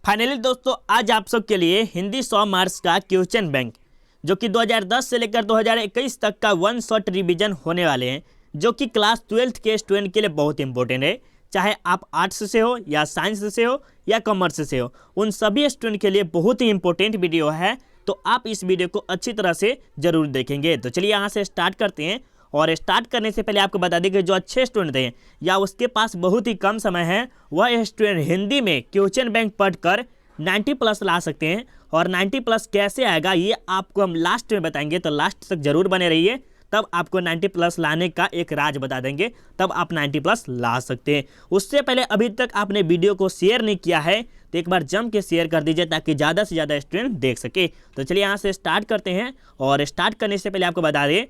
Finally दोस्तों आज आप सबके लिए हिंदी 100 मार्क्स का क्वेश्चन बैंक जो कि 2010 से लेकर 2021 तक का वन शॉट रिवीजन होने वाले हैं, जो कि क्लास 12th के स्टूडेंट के लिए बहुत इंपॉर्टेंट है। चाहे आप आर्ट्स से हो या साइंस से हो या कॉमर्स से हो, उन सभी स्टूडेंट के लिए बहुत ही इंपॉर्टेंट वीडियो है। तो आप इस वीडियो को अच्छी तरह से जरूर देखेंगे। तो चलिए यहाँ से स्टार्ट करते हैं। और स्टार्ट करने से पहले आपको बता दें कि जो अच्छे स्टूडेंट हैं या उसके पास बहुत ही कम समय है, वह स्टूडेंट हिंदी में क्वेश्चन बैंक पढ़कर 90 प्लस ला सकते हैं। और 90 प्लस कैसे आएगा ये आपको हम लास्ट में बताएंगे, तो लास्ट तक जरूर बने रहिए। तब आपको 90 प्लस लाने का एक राज बता देंगे, तब आप 90 प्लस ला सकते हैं। उससे पहले अभी तक आपने वीडियो को शेयर नहीं किया है तो एक बार जम के शेयर कर दीजिए ताकि ज़्यादा से ज़्यादा स्टूडेंट देख सके। तो चलिए यहाँ से स्टार्ट करते हैं। और स्टार्ट करने से पहले आपको बता दें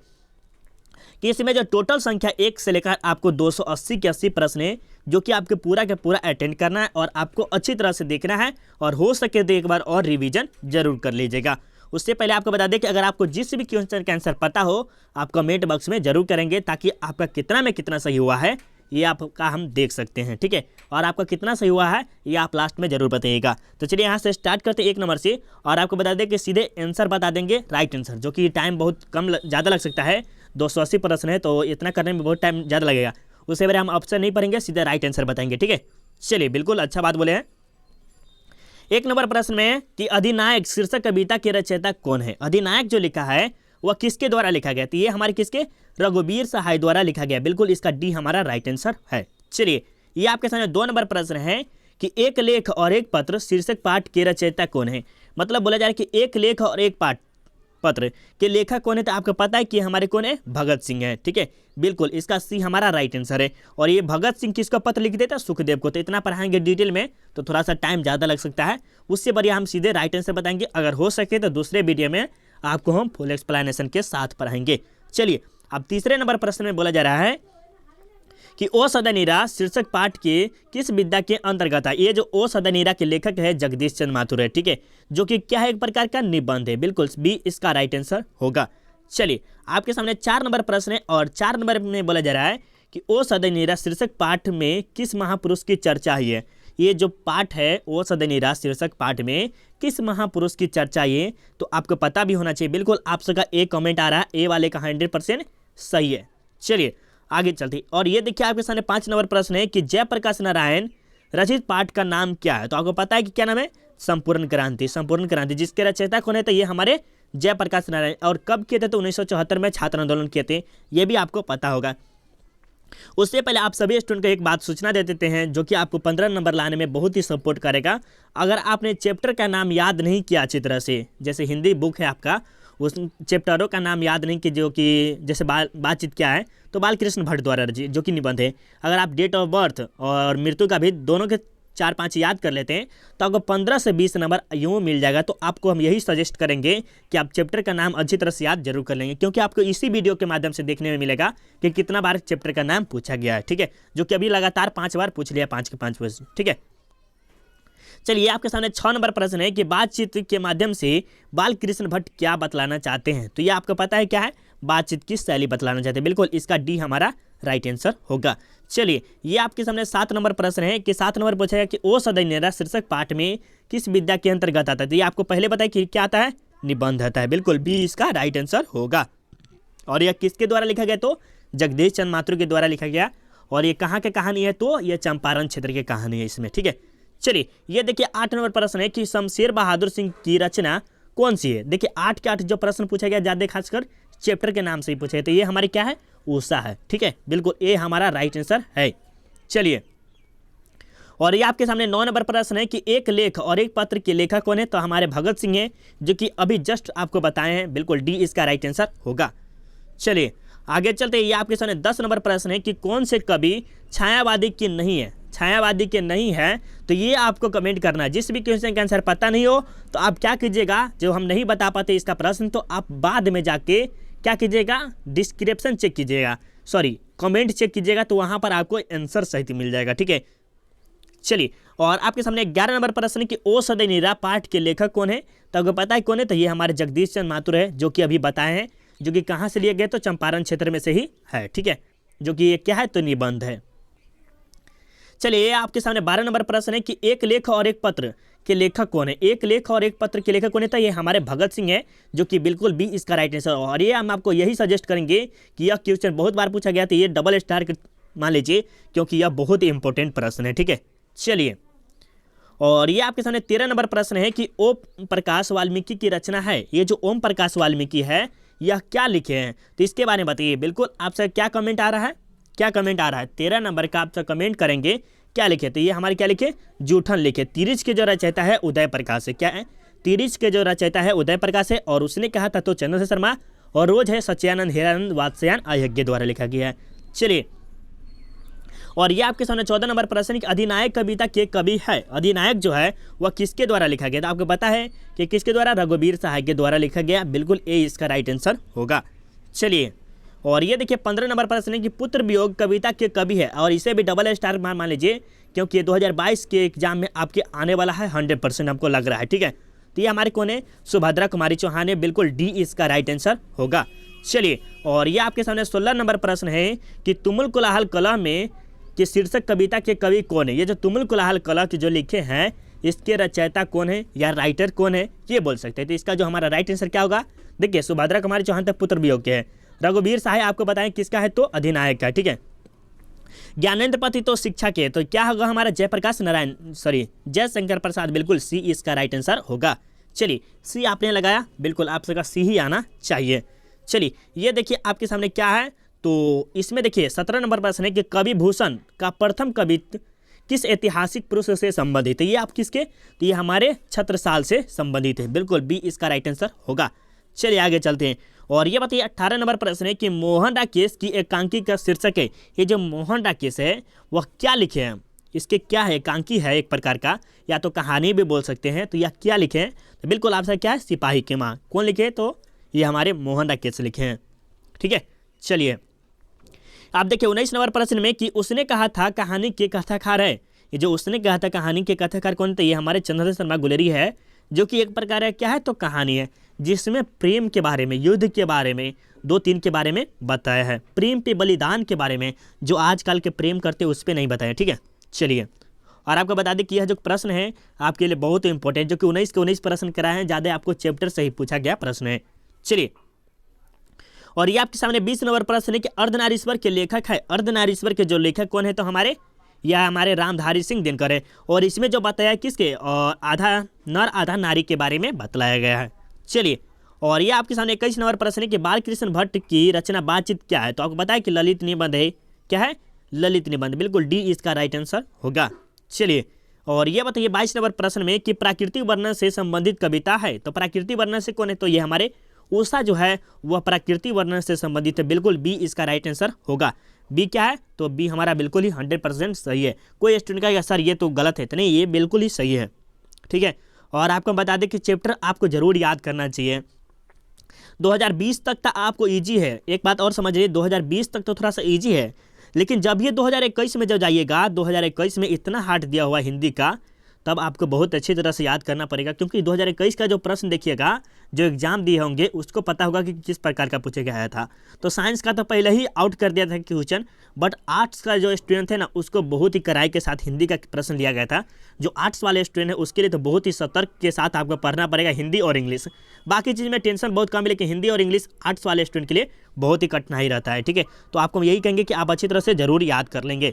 कि इसमें जो टोटल संख्या 1 से लेकर आपको 280 के 80 प्रश्न है, जो कि आपके पूरा के पूरा अटेंड करना है और आपको अच्छी तरह से देखना है। और हो सके तो एक बार और रिवीजन जरूर कर लीजिएगा। उससे पहले आपको बता दें कि अगर आपको जिस भी क्वेश्चन का आंसर पता हो, आप कमेंट बॉक्स में जरूर करेंगे ताकि आपका कितना में कितना सही हुआ है ये आपका हम देख सकते हैं, ठीक है। और आपका कितना सही हुआ है ये आप लास्ट में जरूर बताइएगा। तो चलिए यहाँ से स्टार्ट करते हैं 1 नंबर से। और आपको बता दें कि सीधे आंसर बता देंगे, राइट आंसर, जो कि टाइम बहुत कम ज़्यादा लग सकता है। 280 प्रश्न है तो इतना करने में बहुत टाइम ज़्यादा लगेगा। उससे पहले हम ऑप्शन नहीं पढ़ेंगे, सीधे राइट आंसर बताएंगे, ठीक है। चलिए बिल्कुल अच्छा बात बोले हैं। 1 नंबर प्रश्न में कि अधिनायक शीर्षक कविता के रचयिता कौन है। अधिनायक जो लिखा है वह किसके द्वारा लिखा गया, तो ये हमारे किसके, रघुवीर सहाय द्वारा लिखा गया। बिल्कुल इसका डी हमारा राइट आंसर है। चलिए ये आपके सामने 2 नंबर प्रश्न है कि एक लेख और एक पत्र शीर्षक पाठ के रचयिता कौन है। मतलब बोला जा रहा है कि एक लेख और एक पत्र के लेखक कौन है, तो आपको पता है कि हमारे कौन है, भगत सिंह है, ठीक है। बिल्कुल इसका सी हमारा राइट आंसर है। और ये भगत सिंह किसका पत्र लिख देता है, सुखदेव को। तो इतना पढ़ाएंगे डिटेल में तो थोड़ा सा टाइम ज़्यादा लग सकता है, उससे बढ़िया हम सीधे राइट आंसर बताएंगे। अगर हो सके तो दूसरे वीडियो में आपको हम फुल एक्सप्लेनेशन के साथ पढ़ाएंगे। चलिए अब तीसरे नंबर प्रश्न में बोला जा रहा है कि ओ सदनीरा शीर्षक पाठ के किस विद्या के अंतर्गत है। ये जो ओ सदनीरा के लेखक है जगदीश चंद्र माथुर है, ठीक है, जो कि क्या है, एक प्रकार का निबंध है। बिल्कुल बी इसका राइट आंसर होगा। चलिए आपके सामने 4 नंबर प्रश्न है। और 4 नंबर में बोला जा रहा है कि ओ सदनीरा शीर्षक पाठ में किस महापुरुष की चर्चा हुई है। ये जो पाठ है ओ सदनीरा शीर्षक पाठ में किस महापुरुष की चर्चा है, तो आपको पता भी होना चाहिए। बिल्कुल आप सबका ए कमेंट आ रहा है, ए वाले का 100% सही है। चलिए आगे चलते। और ये देखिए आपके सामने 5 नंबर प्रश्न है कि जयप्रकाश नारायण रचित पाठ का नाम क्या है। तो आपको पता है कि क्या नाम है, संपूर्ण क्रांति। संपूर्ण क्रांति जिसके रचयिता कौन है, तो ये हमारे जयप्रकाश नारायण। और कब किए थे, तो 1974 में छात्र आंदोलन किए थे, ये भी आपको पता होगा। उससे पहले आप सभी स्टूडेंट को एक बात सूचना दे देते हैं जो कि आपको 15 नंबर लाने में बहुत ही सपोर्ट करेगा। अगर आपने चैप्टर का नाम याद नहीं किया अच्छी तरह से, जैसे हिंदी बुक है आपका, उस चैप्टरों का नाम याद नहीं कि जो कि जैसे बातचीत क्या है, तो बालकृष्ण भट्ट द्वारा जो कि निबंध है। अगर आप डेट ऑफ बर्थ और मृत्यु का भी दोनों के 4-5 याद कर लेते हैं तो आपको 15 से 20 नंबर यूँ मिल जाएगा। तो आपको हम यही सजेस्ट करेंगे कि आप चैप्टर का नाम अच्छी तरह से याद जरूर कर लेंगे, क्योंकि आपको इसी वीडियो के माध्यम से देखने में मिलेगा कि कितना बार चैप्टर का नाम पूछा गया है, ठीक है, जो कि अभी लगातार 5 बार पूछ लिया, 5 के 5 क्वेश्चन, ठीक है। चलिए आपके सामने 6 नंबर प्रश्न है कि बातचीत के माध्यम से बालकृष्ण भट्ट क्या बतलाना चाहते हैं। तो ये आपको पता है क्या है, बातचीत की शैली बतलाना चाहते हैं। बिल्कुल इसका डी हमारा राइट आंसर होगा। चलिए ये आपके सामने 7 नंबर प्रश्न है कि 7 नंबर पूछा है कि ओ सदनीरा शीर्षक पाठ में किस विद्या के अंतर्गत आता है। तो ये आपको पहले बताया कि क्या आता है, निबंध आता है। बिल्कुल बी इसका राइट आंसर होगा। और यह किसके द्वारा लिखा गया, तो जगदीश चंद्र माथुर के द्वारा लिखा गया। और ये कहाँ की कहानी है, तो यह चंपारण क्षेत्र की कहानी है इसमें, ठीक है। चलिए ये देखिए 8 नंबर प्रश्न है कि शमशेर बहादुर सिंह की रचना कौन सी है। देखिए 8 के 8 जो प्रश्न पूछा गया ज़्यादा खासकर चैप्टर के नाम से ही पूछे, तो ये हमारी क्या है, उषा है, ठीक है। बिल्कुल ए हमारा राइट आंसर है। चलिए और ये आपके सामने 9 नंबर प्रश्न है कि एक लेख और एक पत्र के लेखक कौन है। तो हमारे भगत सिंह है, जो कि अभी जस्ट आपको बताए हैं। बिल्कुल डी इसका राइट आंसर होगा। चलिए आगे चलते ये आपके सामने 10 नंबर प्रश्न है कि कौन से कवि छायावादी की नहीं है। छायावादी के नहीं है तो ये आपको कमेंट करना है। जिस भी क्वेश्चन का आंसर पता नहीं हो तो आप क्या कीजिएगा, जो हम नहीं बता पाते इसका प्रश्न, तो आप बाद में जाके क्या कीजिएगा, डिस्क्रिप्शन चेक कीजिएगा, सॉरी कमेंट चेक कीजिएगा, तो वहाँ पर आपको आंसर सहित मिल जाएगा, ठीक है। चलिए और आपके सामने 11 नंबर प्रश्न कि ओ सदनीरा पाठ के लेखक कौन है। तो आपको पता है कौन है, तो ये हमारे जगदीश चंद्र माथुर है, जो कि अभी बताए हैं, जो कि कहाँ से लिए गए, तो चंपारण क्षेत्र में से ही है, ठीक है, जो कि ये क्या है, तो निबंध है। चलिए आपके सामने 12 नंबर प्रश्न है कि एक लेख और एक पत्र के लेखक कौन है? एक लेख और एक पत्र के लेखक कौन है? तो ये हमारे भगत सिंह है, जो कि बिल्कुल बी इसका राइट आंसर। और ये हम आपको यही सजेस्ट करेंगे कि यह क्वेश्चन बहुत बार पूछा गया, तो ये डबल स्टार मान लीजिए, क्योंकि यह बहुत ही इंपॉर्टेंट प्रश्न है। ठीक है, चलिए, और ये आपके सामने 13 नंबर प्रश्न है कि ओम प्रकाश वाल्मीकि की रचना है। ये जो ओम प्रकाश वाल्मीकि है, यह क्या लिखे हैं? तो इसके बारे में बताइए। बिल्कुल आपसे क्या कमेंट आ रहा है? क्या कमेंट आ रहा है? 13 नंबर का आपसे कमेंट करेंगे, क्या लिखे? तो ये हमारे क्या लिखे? जूठन लिखे। तिरिच के जो रचयिता है उदय प्रकाश है। क्या है? तिरिच के जो रचयिता है उदय प्रकाश है, और उसने कहा था तो चंद्रशेखर शर्मा, और रोज है सच्चिदानंद हीरानंद वात्स्यायन अयज्ञ द्वारा लिखा गया है। चलिए, और ये आपके सामने 14 नंबर प्रश्न कि अधिनायक कविता के कवि है। अधिनायक जो है वह किसके द्वारा लिखा गया? तो आपको पता है कि किसके द्वारा? रघुवीर सहाय के द्वारा लिखा गया। बिल्कुल ए इसका राइट आंसर होगा। चलिए, और ये देखिए 15 नंबर प्रश्न है कि पुत्र वियोग कविता के कवि है, और इसे भी डबल स्टार मान लीजिए, क्योंकि ये 2022 के एग्जाम में आपके आने वाला है, 100% हमको लग रहा है। ठीक है, तो ये हमारे कौन है? सुभद्रा कुमारी चौहान है। बिल्कुल डी इसका राइट आंसर होगा। चलिए, और ये आपके सामने 16 नंबर प्रश्न है कि तुमुल कोलाहल कला में कि शीर्षक कविता के कवि कौन है? ये जो तुमुल कोलाहल कला के जो लिखे हैं, इसके रचयिता कौन है या राइटर कौन है, ये बोल सकते हैं। तो इसका जो हमारा राइट आंसर क्या होगा? देखिए, सुभद्रा कुमारी चौहान तक पुत्र वियोग के है। रघुवीर सहाय आपको बताएं किसका है? तो अधिनायक का। ठीक है, ज्ञानेंद्र पति तो शिक्षा के, तो क्या होगा हमारा? जयप्रकाश नारायण, सॉरी, जयशंकर प्रसाद। बिल्कुल सी इसका राइट आंसर होगा। चलिए, सी आपने लगाया, बिल्कुल आप सबका सी ही आना चाहिए। चलिए, ये देखिए आपके सामने क्या है, तो इसमें देखिए 17 नंबर प्रश्न है कि कवि भूषण का प्रथम कवित्व किस ऐतिहासिक पुरुष से संबंधित है? ये आप किसके? तो ये हमारे छत्रसाल से संबंधित है। बिल्कुल बी इसका राइट आंसर होगा। चलिए आगे चलते हैं, और ये बताइए 18 नंबर प्रश्न है कि मोहन राकेश की एकांकी का शीर्षक है। ये जो मोहन राकेश है वह क्या लिखे हैं? इसके क्या है? एकांकी है एक प्रकार का, या तो कहानी भी बोल सकते हैं। तो यह क्या लिखे हैं? तो बिल्कुल आपसे क्या है? सिपाही की माँ। कौन लिखे? तो ये हमारे मोहन राकेश लिखे हैं। ठीक है, चलिए, आप देखिए 19 नंबर प्रश्न में कि उसने कहा था कहानी के कथाकार है। ये जो उसने कहा था कहानी के कथाकार कौन थे? ये हमारे चंद्रशेखर शर्मा गुलेरी है, जो कि एक प्रकार है क्या है? तो कहानी है, जिसमें प्रेम के बारे में, युद्ध के बारे में, 2-3 के बारे में बताया है। प्रेम पे बलिदान के बारे में, जो आजकल के प्रेम करते उस पर नहीं बताया। ठीक है, चलिए, और आपको बता दें कि यह जो प्रश्न है आपके लिए बहुत इंपॉर्टेंट, जो कि 19 के 19 प्रश्न कराए हैं, ज़्यादा आपको चैप्टर से ही पूछा गया प्रश्न है। चलिए, और ये आपके सामने 20 नंबर प्रश्न है कि अर्धनारीश्वर के लेखक है। अर्धनारीश्वर के जो लेखक कौन है? तो हमारे या हमारे रामधारी सिंह दिनकर है, और इसमें जो बताया किसके? और आधा नर आधा नारी के बारे में बतलाया गया है। चलिए, और ये आपके सामने 21 नंबर प्रश्न है कि बाल कृष्ण भट्ट की रचना बातचीत क्या है? तो आपको बताया कि ललित निबंध है। क्या है? ललित निबंध। बिल्कुल डी इसका राइट आंसर होगा। चलिए, और ये बताइए 22 नंबर प्रश्न में कि प्राकृतिक वर्णन से संबंधित कविता है। तो प्राकृतिक वर्णन से कौन है? तो ये हमारे उषा जो है वह प्राकृतिक वर्णन से संबंधित है। बिल्कुल बी इसका राइट आंसर होगा। बी क्या है? तो बी हमारा बिल्कुल ही 100% सही है। कोई स्टूडेंट कहेगा सर ये तो गलत है, तो नहीं, ये बिल्कुल ही सही है। ठीक है, और आपको बता दें कि चैप्टर आपको जरूर याद करना चाहिए। 2020 तक तो आपको ईजी है। एक बात और समझिए, 2020 तक तो थोड़ा सा ईजी है, लेकिन जब ये 2021 में जब जाइएगा, 2021 में इतना हार्ड दिया हुआ हिंदी का, तब आपको बहुत अच्छी तरह से याद करना पड़ेगा, क्योंकि 2021 का जो प्रश्न देखिएगा, जो एग्जाम दिए होंगे, उसको पता होगा कि किस प्रकार का पूछा गया था। तो साइंस का तो पहले ही आउट कर दिया था क्वेश्चन, बट आर्ट्स का जो स्टूडेंट है ना, उसको बहुत ही कड़ाई के साथ हिंदी का प्रश्न लिया गया था। जो आर्ट्स वाले स्टूडेंट है उसके लिए तो बहुत ही सतर्क के साथ आपको पढ़ना पड़ेगा हिंदी और इंग्लिश। बाकी चीज़ में टेंशन बहुत कम है, लेकिन हिंदी और इंग्लिश आर्ट्स वाले स्टूडेंट के लिए बहुत ही कठिनाई रहता है। ठीक है, तो आपको हम यही कहेंगे कि आप अच्छी तरह से जरूर याद कर लेंगे।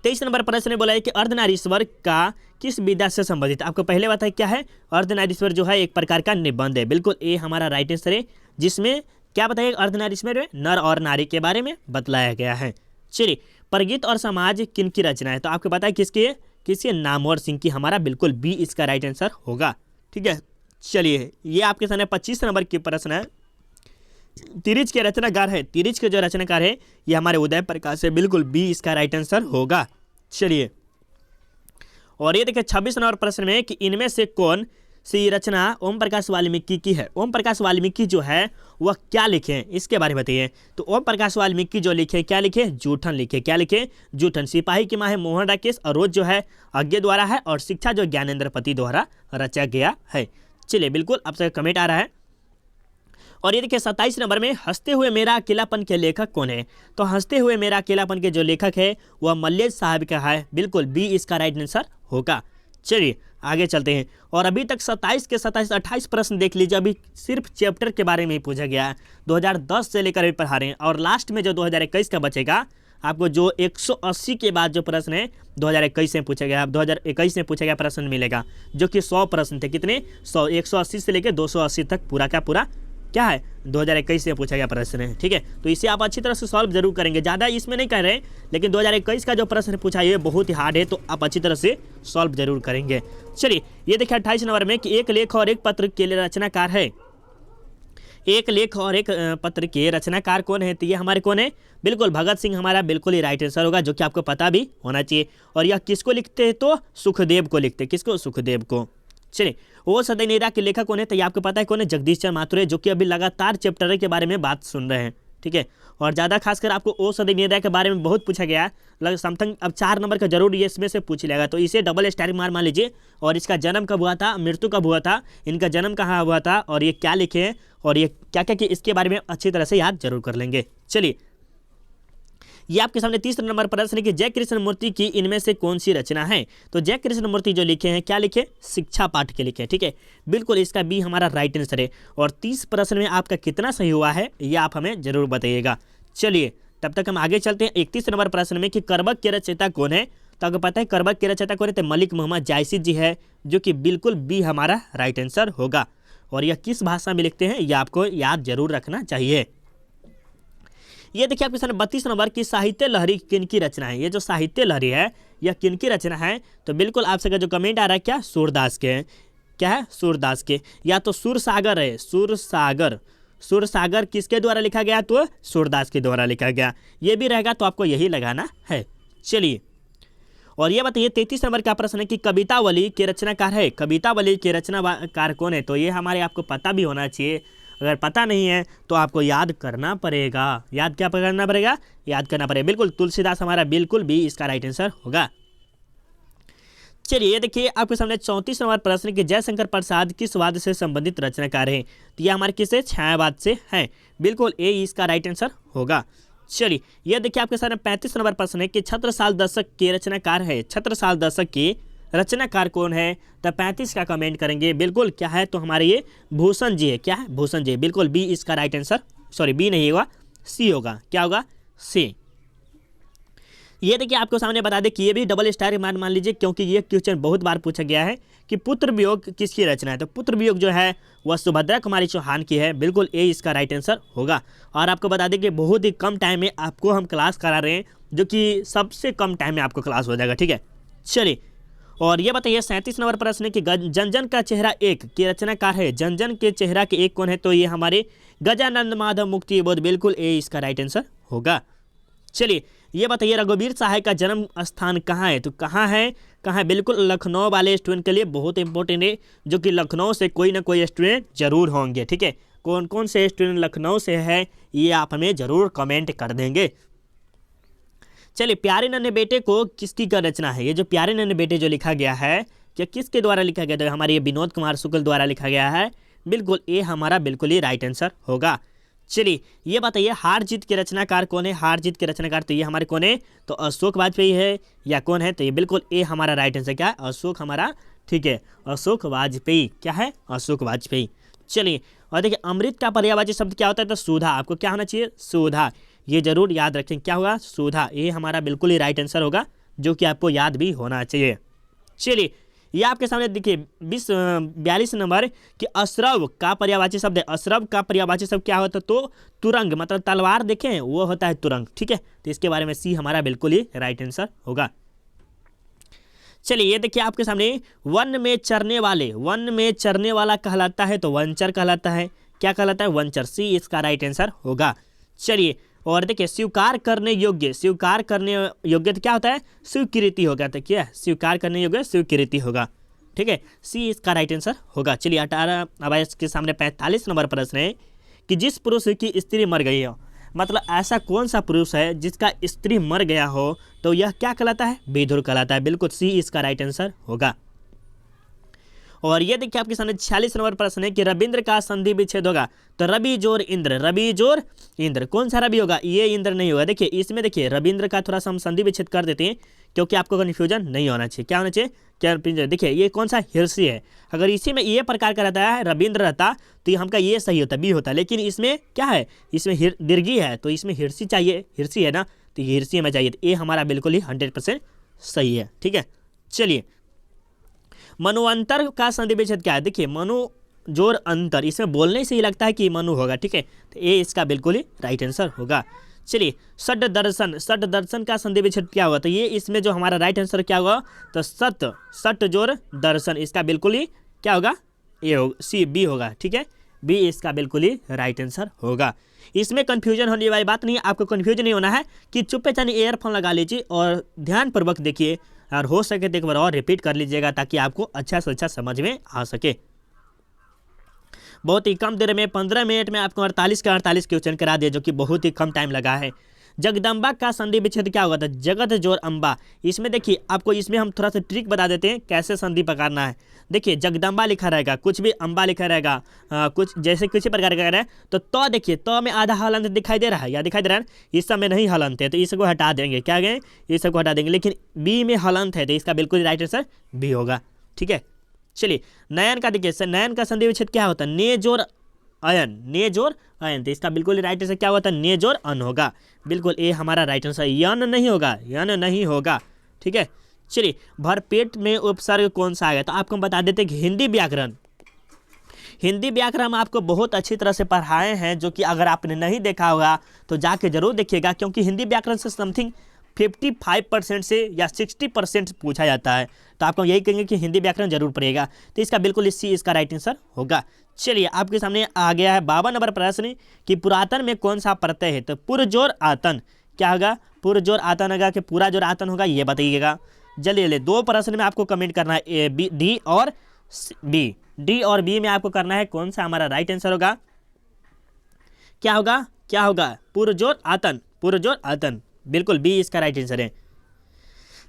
23 नंबर प्रश्न ने बोला है कि अर्धनारीश्वर का किस विधा से संबंधित? आपको पहले बताया क्या है? अर्धनारीश्वर जो है एक प्रकार का निबंध है। बिल्कुल ए हमारा राइट आंसर है, जिसमें क्या बताया? अर्धनारीश्वर में नर और नारी के बारे में बतलाया गया है। चलिए, परगीत और समाज किन की रचना है? तो आपको पता है किसकी है? किसकी? नामवर सिंह की। हमारा बिल्कुल बी इसका राइट आंसर होगा। ठीक है, चलिए, ये आपके सामने 25 नंबर की प्रश्न है। तिरिच के रचनाकार है। तिरिच के जो रचनाकार है ये हमारे उदय प्रकाश है। बिल्कुल बी इसका राइट आंसर होगा। चलिए, और ये देखिए 26 नंबर प्रश्न में कि इनमें से कौन सी रचना ओम प्रकाश वाल्मीकि की है? ओम प्रकाश वाल्मीकि जो है वह क्या लिखे हैं, इसके बारे में बताइए। तो ओम प्रकाश वाल्मीकि जो लिखे, क्या लिखे? जूठन लिखे। क्या लिखे? जूठन। सिपाही की माँ है मोहन राकेश, और रोज जो है अज्ञे द्वारा है, और शिक्षा जो ज्ञानेंद्र पति द्वारा रचा गया है। चलिए, बिल्कुल आपसे कमेंट आ रहा है। और ये देखिए 27 नंबर में हंसते हुए मेरा अकेलापन के लेखक कौन है? तो हंसते हुए मेरा अकेलापन के जो लेखक है वह मल्लेश साहब का है। बिल्कुल बी इसका राइट आंसर होगा। चलिए आगे चलते हैं। और अभी तक 27 के 27 28 प्रश्न देख लीजिए, अभी सिर्फ चैप्टर के बारे में ही पूछा गया है। 2010 से लेकर अभी पढ़ा रहे हैं, और लास्ट में जो 2021 का बचेगा आपको, जो 180 के बाद जो प्रश्न है 2021 में पूछा गया, अब 2021 में पूछा गया प्रश्न मिलेगा, जो कि 100 प्रश्न थे। कितने? 100। 180 से लेकर 280 तक पूरा का पूरा क्या है 2021 से पूछा गया प्रश्न है। ठीक है, तो इसे आप अच्छी तरह से सॉल्व जरूर करेंगे, ज़्यादा इसमें नहीं कर रहे हैं, लेकिन 2021 का जो प्रश्न पूछा ये बहुत ही हार्ड है, तो आप अच्छी तरह से सॉल्व जरूर करेंगे। चलिए ये देखिए 28 नंबर में कि एक लेख और एक पत्र के लिए रचनाकार है। एक लेख और एक पत्र के रचनाकार कौन है? तो ये हमारे कौन है? बिल्कुल भगत सिंह हमारा बिल्कुल ही राइट आंसर होगा, जो कि आपको पता भी होना चाहिए। और यह किसको लिखते हैं? तो सुखदेव को लिखते हैं। किसको? सुखदेव को। चलिए ओ सदयनीरा के लेखक कौन है? तो ये आपको पता है कौन है? जगदीश चंद्र माथुर, जो कि अभी लगातार चैप्टर के बारे में बात सुन रहे हैं। ठीक है, और ज़्यादा खासकर आपको ओ सदयनीरा के बारे में बहुत पूछा गया है, समथिंग अब 4 नंबर का जरूर ये इसमें से पूछ लेगा, तो इसे डबल स्टार मार मान लीजिए। और इसका जन्म कब हुआ था, मृत्यु कब हुआ था, इनका जन्म कहाँ हुआ था, और ये क्या लिखे हैं, और ये क्या क्या कि इसके बारे में अच्छी तरह से याद जरूर कर लेंगे। चलिए ये आपके सामने 30 नंबर प्रश्न है कि जय कृष्ण मूर्ति की इनमें से कौन सी रचना है? तो जय कृष्ण मूर्ति जो लिखे हैं, क्या लिखे? शिक्षा पाठ के लिखे। ठीक है, बिल्कुल इसका बी हमारा राइट आंसर है। और 30 प्रश्न में आपका कितना सही हुआ है ये आप हमें जरूर बताइएगा। चलिए तब तक हम आगे चलते हैं 31 नंबर प्रश्न में कि करबक के रचयिता कौन है? तो आपको पता है करबक के रचयिता कौन है? तो मलिक मोहम्मद जायसी जी है, जो कि बिल्कुल बी हमारा राइट आंसर होगा। और यह किस भाषा में लिखते हैं यह आपको याद जरूर रखना चाहिए। ये देखिए आपके सामने 32 नंबर की साहित्य लहरी किन की रचना है? ये जो साहित्य लहरी है यह किन की रचना है? तो बिल्कुल आप सबका जो कमेंट आ रहा है क्या? सूरदास के हैं। क्या है? सूरदास के। या तो सूरसागर है, सूरसागर। सूरसागर किसके द्वारा लिखा गया? तो सूरदास के द्वारा लिखा गया। ये भी रहेगा तो आपको यही लगाना है। चलिए और ये बताइए 33 नंबर का प्रश्न है कि कवितावली के रचनाकार है। कवितावली के रचनाकार कौन है? तो ये हमारे आपको पता भी होना चाहिए। अगर पता नहीं है तो आपको याद करना पड़ेगा। याद क्या करना पड़ेगा? याद करना पड़ेगा। बिल्कुल तुलसीदास हमारा बिल्कुल भी इसका राइट आंसर होगा। चलिए देखिए आपके सामने 34 नंबर प्रश्न कि जयशंकर प्रसाद किस वाद से संबंधित रचनाकार है? तो ये हमारे किससे? छायावाद से है। बिल्कुल ए इसका राइट आंसर होगा। चलिए यह देखिए आपके सामने 35 नंबर प्रश्न है कि छत्रसाल दशक के रचनाकार है। छत्रसाल दशक के रचनाकार कौन है? तो 35 का कमेंट करेंगे। बिल्कुल क्या है? तो हमारे ये भूषण जी है। क्या है? भूषण जी। बिल्कुल बी इसका राइट आंसर, सॉरी बी नहीं होगा, सी होगा। क्या होगा? सी। ये देखिए आपको सामने बता दें कि ये भी डबल स्टार मान लीजिए, क्योंकि ये क्वेश्चन बहुत बार पूछा गया है कि पुत्र वियोग किसकी रचना है? तो पुत्र वियोग जो है वह सुभद्रा कुमारी चौहान की है। बिल्कुल ए इसका राइट आंसर होगा। और आपको बता दें कि बहुत ही कम टाइम में आपको हम क्लास करा रहे हैं, जो कि सबसे कम टाइम में आपको क्लास हो जाएगा। ठीक है, चलिए और ये बताइए 37 नंबर प्रश्न है कि जन जन का चेहरा एक के रचनाकार है। जन जन के चेहरा के एक कौन है? तो ये हमारे गजानंद माधव मुक्ति बोध। बिल्कुल ए इसका राइट आंसर होगा। चलिए ये बताइए रघुवीर सहाय का जन्म स्थान कहाँ है? तो कहाँ है? कहाँ है? बिल्कुल लखनऊ वाले स्टूडेंट के लिए बहुत इंपॉर्टेंट है, जो कि लखनऊ से कोई ना कोई स्टूडेंट जरूर होंगे। ठीक है, कौन कौन से स्टूडेंट लखनऊ से है ये आप हमें जरूर कमेंट कर देंगे। चलिए प्यारे नन्हे बेटे को किसकी का रचना है? ये जो प्यारे नन्हे बेटे जो लिखा गया है क्या किसके द्वारा लिखा गया? तो हमारे ये विनोद कुमार शुक्ल द्वारा लिखा गया है। बिल्कुल ए हमारा बिल्कुल ही राइट आंसर होगा। चलिए ये बताइए हार जीत के रचनाकार कौन है? हार जीत के रचनाकार तो ये हमारे कौन है? तो अशोक वाजपेयी है या कौन है? तो ये बिल्कुल ए हमारा राइट आंसर क्या है? अशोक हमारा। ठीक है, अशोक वाजपेयी। क्या है? अशोक वाजपेयी। चलिए और देखिए अमृत का पर्यायवाची शब्द क्या होता है? तो सुधा। आपको क्या होना चाहिए? सुधा। ये जरूर याद रखें। क्या होगा? सुधा। ये हमारा बिल्कुल ही राइट आंसर होगा, जो कि आपको याद भी होना चाहिए। चलिए ये आपके सामने देखिए 42 नंबर कि अश्रव का पर्यायवाची शब्द है। अश्रव का पर्यायवाची शब्द क्या होता है? तो तुरंग, मतलब तलवार देखें वो होता है तुरंग। ठीक है, तो इसके बारे में सी हमारा बिल्कुल ही राइट आंसर होगा। चलिए ये देखिए आपके सामने वन में चरने वाले, वन में चरने वाला कहलाता है तो वनचर कहलाता है। क्या कहलाता है? वनचर। सी इसका राइट आंसर होगा। चलिए और देखिए स्वीकार करने योग्य, स्वीकार करने योग्य तो क्या होता है? स्वीकृति होगा। तो क्या स्वीकार करने योग्य? स्वीकृति होगा। ठीक है, सी इसका राइट आंसर होगा। चलिए 18 अब इसके सामने 45 नंबर प्रश्न है कि जिस पुरुष की स्त्री मर गई हो, मतलब ऐसा कौन सा पुरुष है जिसका स्त्री मर गया हो, तो यह क्या कहलाता है? विधुर कहलाता है। बिल्कुल सी इसका राइट आंसर होगा। और ये देखिए आपके सामने 46 नंबर प्रश्न है कि रविंद्र का संधि विच्छेद होगा। तो रवि जोर इंद्र, रवि जोर इंद्र। कौन सा रवि होगा? ये इंद्र नहीं होगा। देखिए इसमें देखिए रविंद्र का थोड़ा सा हम संधि विच्छेद कर देते हैं, क्योंकि आपको कन्फ्यूजन नहीं होना चाहिए। क्या होना चाहिए? क्या? देखिए ये कौन सा? हिर्सी है। अगर इसी में ये प्रकार का रहता है, रविंद्र रहता, तो ये हमका ये सही होता, बी होता। लेकिन इसमें क्या है? इसमें दीर्घी है, तो इसमें हिर्सी चाहिए, हिर्सी है ना, तो ये हिर्सी हमें चाहिए। तो ये हमारा बिल्कुल ही 100% सही है। ठीक है, चलिए मनुअंतर का संधि विच्छेद क्या है? देखिए मनु जोर अंतर, इसमें बोलने से ही लगता है कि मनु होगा। ठीक है, तो ये इसका बिल्कुल ही राइट आंसर होगा। चलिए षड दर्शन, षड दर्शन का संधि विच्छेद क्या हुआ? तो ये इसमें जो हमारा राइट आंसर क्या होगा? तो सट जोर दर्शन, इसका बिल्कुल ही क्या होगा? ए होगा, सी बी होगा। ठीक है, बी इसका बिल्कुल ही राइट आंसर होगा। इसमें कंफ्यूजन होने वाली बात नहीं है, आपको कंफ्यूजन नहीं होना है कि चुप्पे चानी ईयरफोन लगा लीजिए और ध्यानपूर्वक देखिए, और हो सके तो एक बार और रिपीट कर लीजिएगा ताकि आपको अच्छा से अच्छा समझ में आ सके। बहुत ही कम देर में 15 मिनट में आपको 48 का 48 क्वेश्चन करा दिया, जो कि बहुत ही कम टाइम लगा है। जगदम्बा का संधि विच्छेद क्या होगा? था जगत जोर अम्बा। इसमें देखिए आपको इसमें हम थोड़ा सा ट्रिक बता देते हैं कैसे संधि पकड़ना है। देखिए जगदम्बा लिखा रहेगा, कुछ भी अम्बा लिखा रहेगा, कुछ जैसे किसी प्रकार का है तो देखिए तो में आधा हलंत दिखाई दे रहा है या दिखाई दे रहा है, इस समय नहीं हलंत है तो इसको हटा देंगे। क्या गए? इस सबको हटा देंगे। लेकिन बी में हलंत है तो इसका बिल्कुल राइट आंसर बी होगा। ठीक है, चलिए नयन का देखिए, नयन का संधि विच्छेद क्या होता है? ने जोर अयन, ने जोर अयन, तो इसका बिल्कुल राइट आंसर क्या होता है? ने जोर अन होगा। बिल्कुल ए हमारा राइट आंसर, यन नहीं होगा, यन नहीं होगा। ठीक है, चलिए भरपेट में उपसर्ग कौन सा आएगा? तो आपको हम बता देते हैं कि हिंदी व्याकरण, हिंदी व्याकरण हम आपको बहुत अच्छी तरह से पढ़ाए हैं, जो कि अगर आपने नहीं देखा होगा तो जाके जरूर देखिएगा, क्योंकि हिंदी व्याकरण से समथिंग 55% से या 60% पूछा जाता है। तो आपको यही कहेंगे कि हिंदी व्याकरण जरूर पढ़ेगा, तो इसका बिल्कुल सी इसका राइट आंसर होगा। चलिए आपके सामने आ गया है 52 नंबर प्रश्न कि पुरातन में कौन सा प्रत्यय है? तो पुरजोर आतन क्या होगा? पुरजोर आतन होगा कि पूरा जोर आतन होगा, ये बताइएगा जल्दी। 2 प्रश्न में आपको कमेंट करना है, ए बी डी और बी, डी और बी में आपको करना है कौन सा हमारा राइट आंसर होगा। क्या होगा? क्या होगा? पुरजोर आतन, पुरजोर आतन, बिल्कुल बी इसका राइट आंसर है।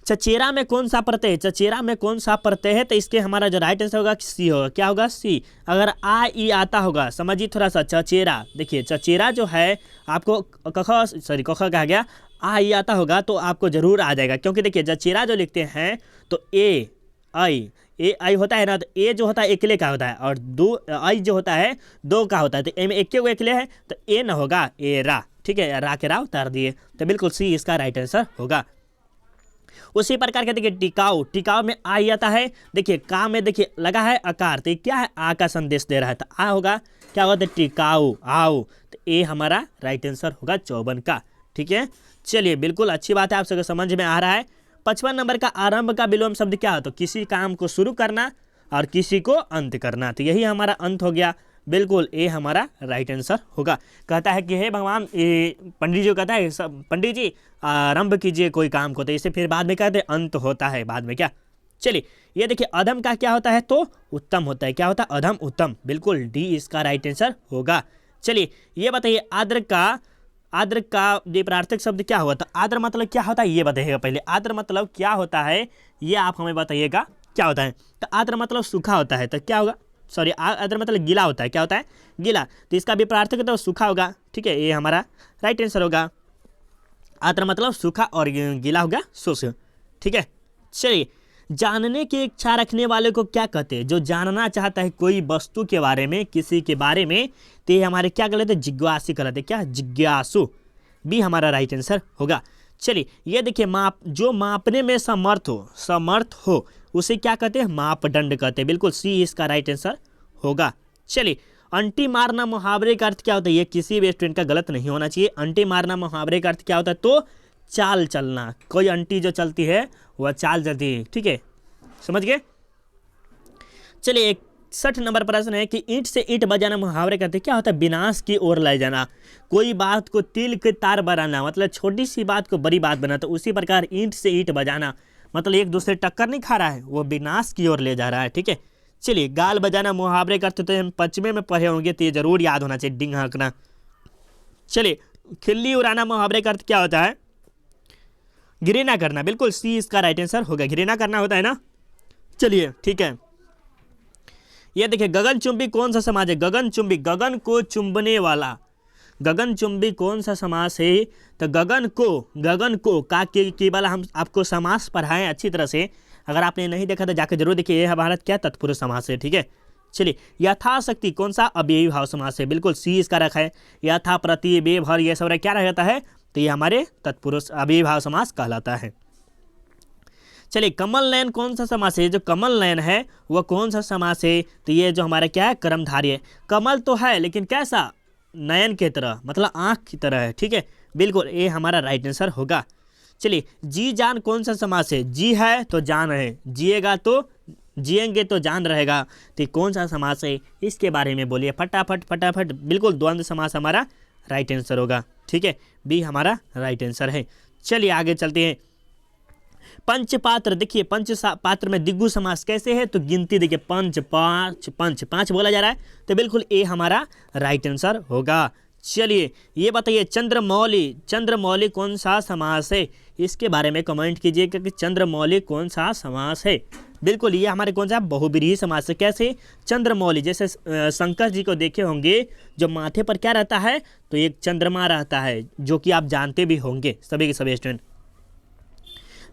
चचेरा में कौन सा प्रत्यय है? चचेरा में कौन सा प्रत्यय है? तो इसके हमारा जो राइट आंसर होगा सी होगा। क्या होगा? सी। अगर आ ई आता होगा, समझिए थोड़ा सा, चचेरा, देखिए चचेरा जो है आपको कख कहा गया, आ ई आता होगा तो आपको जरूर आ जाएगा, क्योंकि देखिए चचेरा जो लिखते हैं तो ए आई होता है ना, तो ए जो होता है एकले का होता है और दो आई जो होता है दो का होता है, तो ए में एक एकले है तो ए न होगा, ए रा। ठीक है, रा के रा उतार दिए, तो बिल्कुल सी इसका राइट आंसर होगा। उसी प्रकार के देखिए टिकाऊ, टिकाऊ में आ ही आता है। देखिए का में देखिए लगा है आकार, तो क्या है? आ का संदेश दे रहा है, तो आ होगा क्या होगा? टिकाऊ, आओ, तो ए हमारा राइट आंसर होगा 54 का। ठीक है, चलिए बिल्कुल अच्छी बात है, आप सबको समझ में आ रहा है। 55 नंबर का आरंभ का विलोम शब्द क्या है? तो किसी काम को शुरू करना और किसी को अंत करना, तो यही हमारा अंत हो गया। बिल्कुल ए हमारा राइट आंसर होगा। कहता है कि हे भगवान, पंडित जी कहता है पंडित जी आरंभ कीजिए कोई काम को, तो इसे फिर बाद में कहते हैं अंत होता है बाद में। क्या? चलिए ये देखिए अधम का क्या होता है? तो उत्तम होता है। क्या होता है? अधम उत्तम, बिल्कुल डी इसका राइट आंसर होगा। चलिए ये बताइए आद्र का विपरीतार्थक शब्द क्या हुआ? तो आद्र मतलब क्या होता है ये बताइएगा पहले। आद्र मतलब क्या होता है ये आप हमें बताइएगा क्या होता है। तो आद्र मतलब सूखा होता है, तो क्या होगा? सॉरी, आद्र मतलब गीला होता है। क्या होता है? गीला, तो इसका विपरीतार्थक तो सूखा होगा। ठीक है, ये हमारा राइट आंसर होगा। आद्र मतलब सूखा और गीला हो गया शुष्क। ठीक है, चलिए जानने की इच्छा रखने वाले को क्या कहते हैं? जो जानना चाहता है कोई वस्तु के बारे में, किसी के बारे में, तो ये हमारे क्या कहते हैं? जिज्ञासु कहते हैं। क्या? जिज्ञासु, बी हमारा राइट आंसर होगा। चलिए ये देखिए जो मापने में समर्थ हो उसे क्या कहते हैं? मापदंड कहते हैं। बिल्कुल सी इसका राइट आंसर होगा। चलिए अंटी मारना मुहावरे का अर्थ क्या होता है? ये किसी भी स्टूडेंट का गलत नहीं होना चाहिए। अंटी मारना मुहावरे का अर्थ क्या होता है? तो चाल चलना, कोई अंटी जो चलती है वह चाल चलती है। ठीक है, समझ गए? चलिए 61 नंबर प्रश्न है कि ईंट से ईंट बजाना मुहावरे कहते क्या होता है? विनाश की ओर ले जाना, कोई बात को तिल के तार बनाना, मतलब छोटी सी बात को बड़ी बात बनाना। तो उसी प्रकार ईंट से ईंट बजाना मतलब एक दूसरे टक्कर नहीं खा रहा है, वो विनाश की ओर ले जा रहा है। ठीक है, चलिए गाल बजाना मुहावरे करते तो हम 5वें में पढ़े होंगे, तो ये जरूर याद होना चाहिए, डिंग हाँकना। चलिए खिल्ली उड़ाना मुहावरे का अर्थ क्या होता है? घृणा करना, बिल्कुल सी इसका राइट आंसर होगा। घृणा करना होता है ना। चलिए ठीक है, ये देखिए गगनचुंबी कौन सा समाज है? गगनचुंबी, गगन को चुंबने वाला, गगनचुंबी कौन सा समास है? तो गगन को का केवल हम आपको समास पढ़ाएं अच्छी तरह से। अगर आपने नहीं देखा तो जाकर जरूर देखिए। ये हमारा क्या तत्पुरुष समास है, ठीक है। चलिए, यथाशक्ति कौन सा? अव्ययी भाव समास है, बिल्कुल सी इसका रखा है। यथा, प्रति, बेभर ये सब क्या रहता है? तो ये हमारे तत्पुरुष अव्ययी भाव समास कहलाता है। चलिए, कमल नयन कौन सा समास है? जो कमल नयन है वह कौन सा समास है? तो ये जो हमारा क्या है? कर्मधारय है। कमल तो है लेकिन कैसा? नयन की तरह, मतलब आँख की तरह है, ठीक है। बिल्कुल ये हमारा राइट आंसर होगा। चलिए, जी जान कौन सा समास है? जी है तो जान है, जिएगा तो जिएंगे तो जान रहेगा। तो कौन सा समास है? इसके बारे में बोलिए फटाफट। बिल्कुल द्वंद्व समास हमारा राइट आंसर होगा, ठीक है। बी हमारा राइट आंसर है। चलिए आगे चलते हैं। पंचपात्र, देखिए पंचपात्र में दिग्गु समास कैसे है? तो गिनती देखिए, पाँच बोला जा रहा है, तो बिल्कुल ए हमारा राइट आंसर होगा। चलिए ये बताइए, चंद्रमौली कौन सा समास है? इसके बारे में कमेंट कीजिएगा कि चंद्रमौली कौन सा समास है। बिल्कुल ये हमारे कौन सा? बहुब्रीहि समास है। कैसे? चंद्रमौली, जैसे शंकर जी को देखे होंगे, जो माथे पर क्या रहता है? तो एक चंद्रमा रहता है, जो कि आप जानते भी होंगे सभी के सभी स्टूडेंट।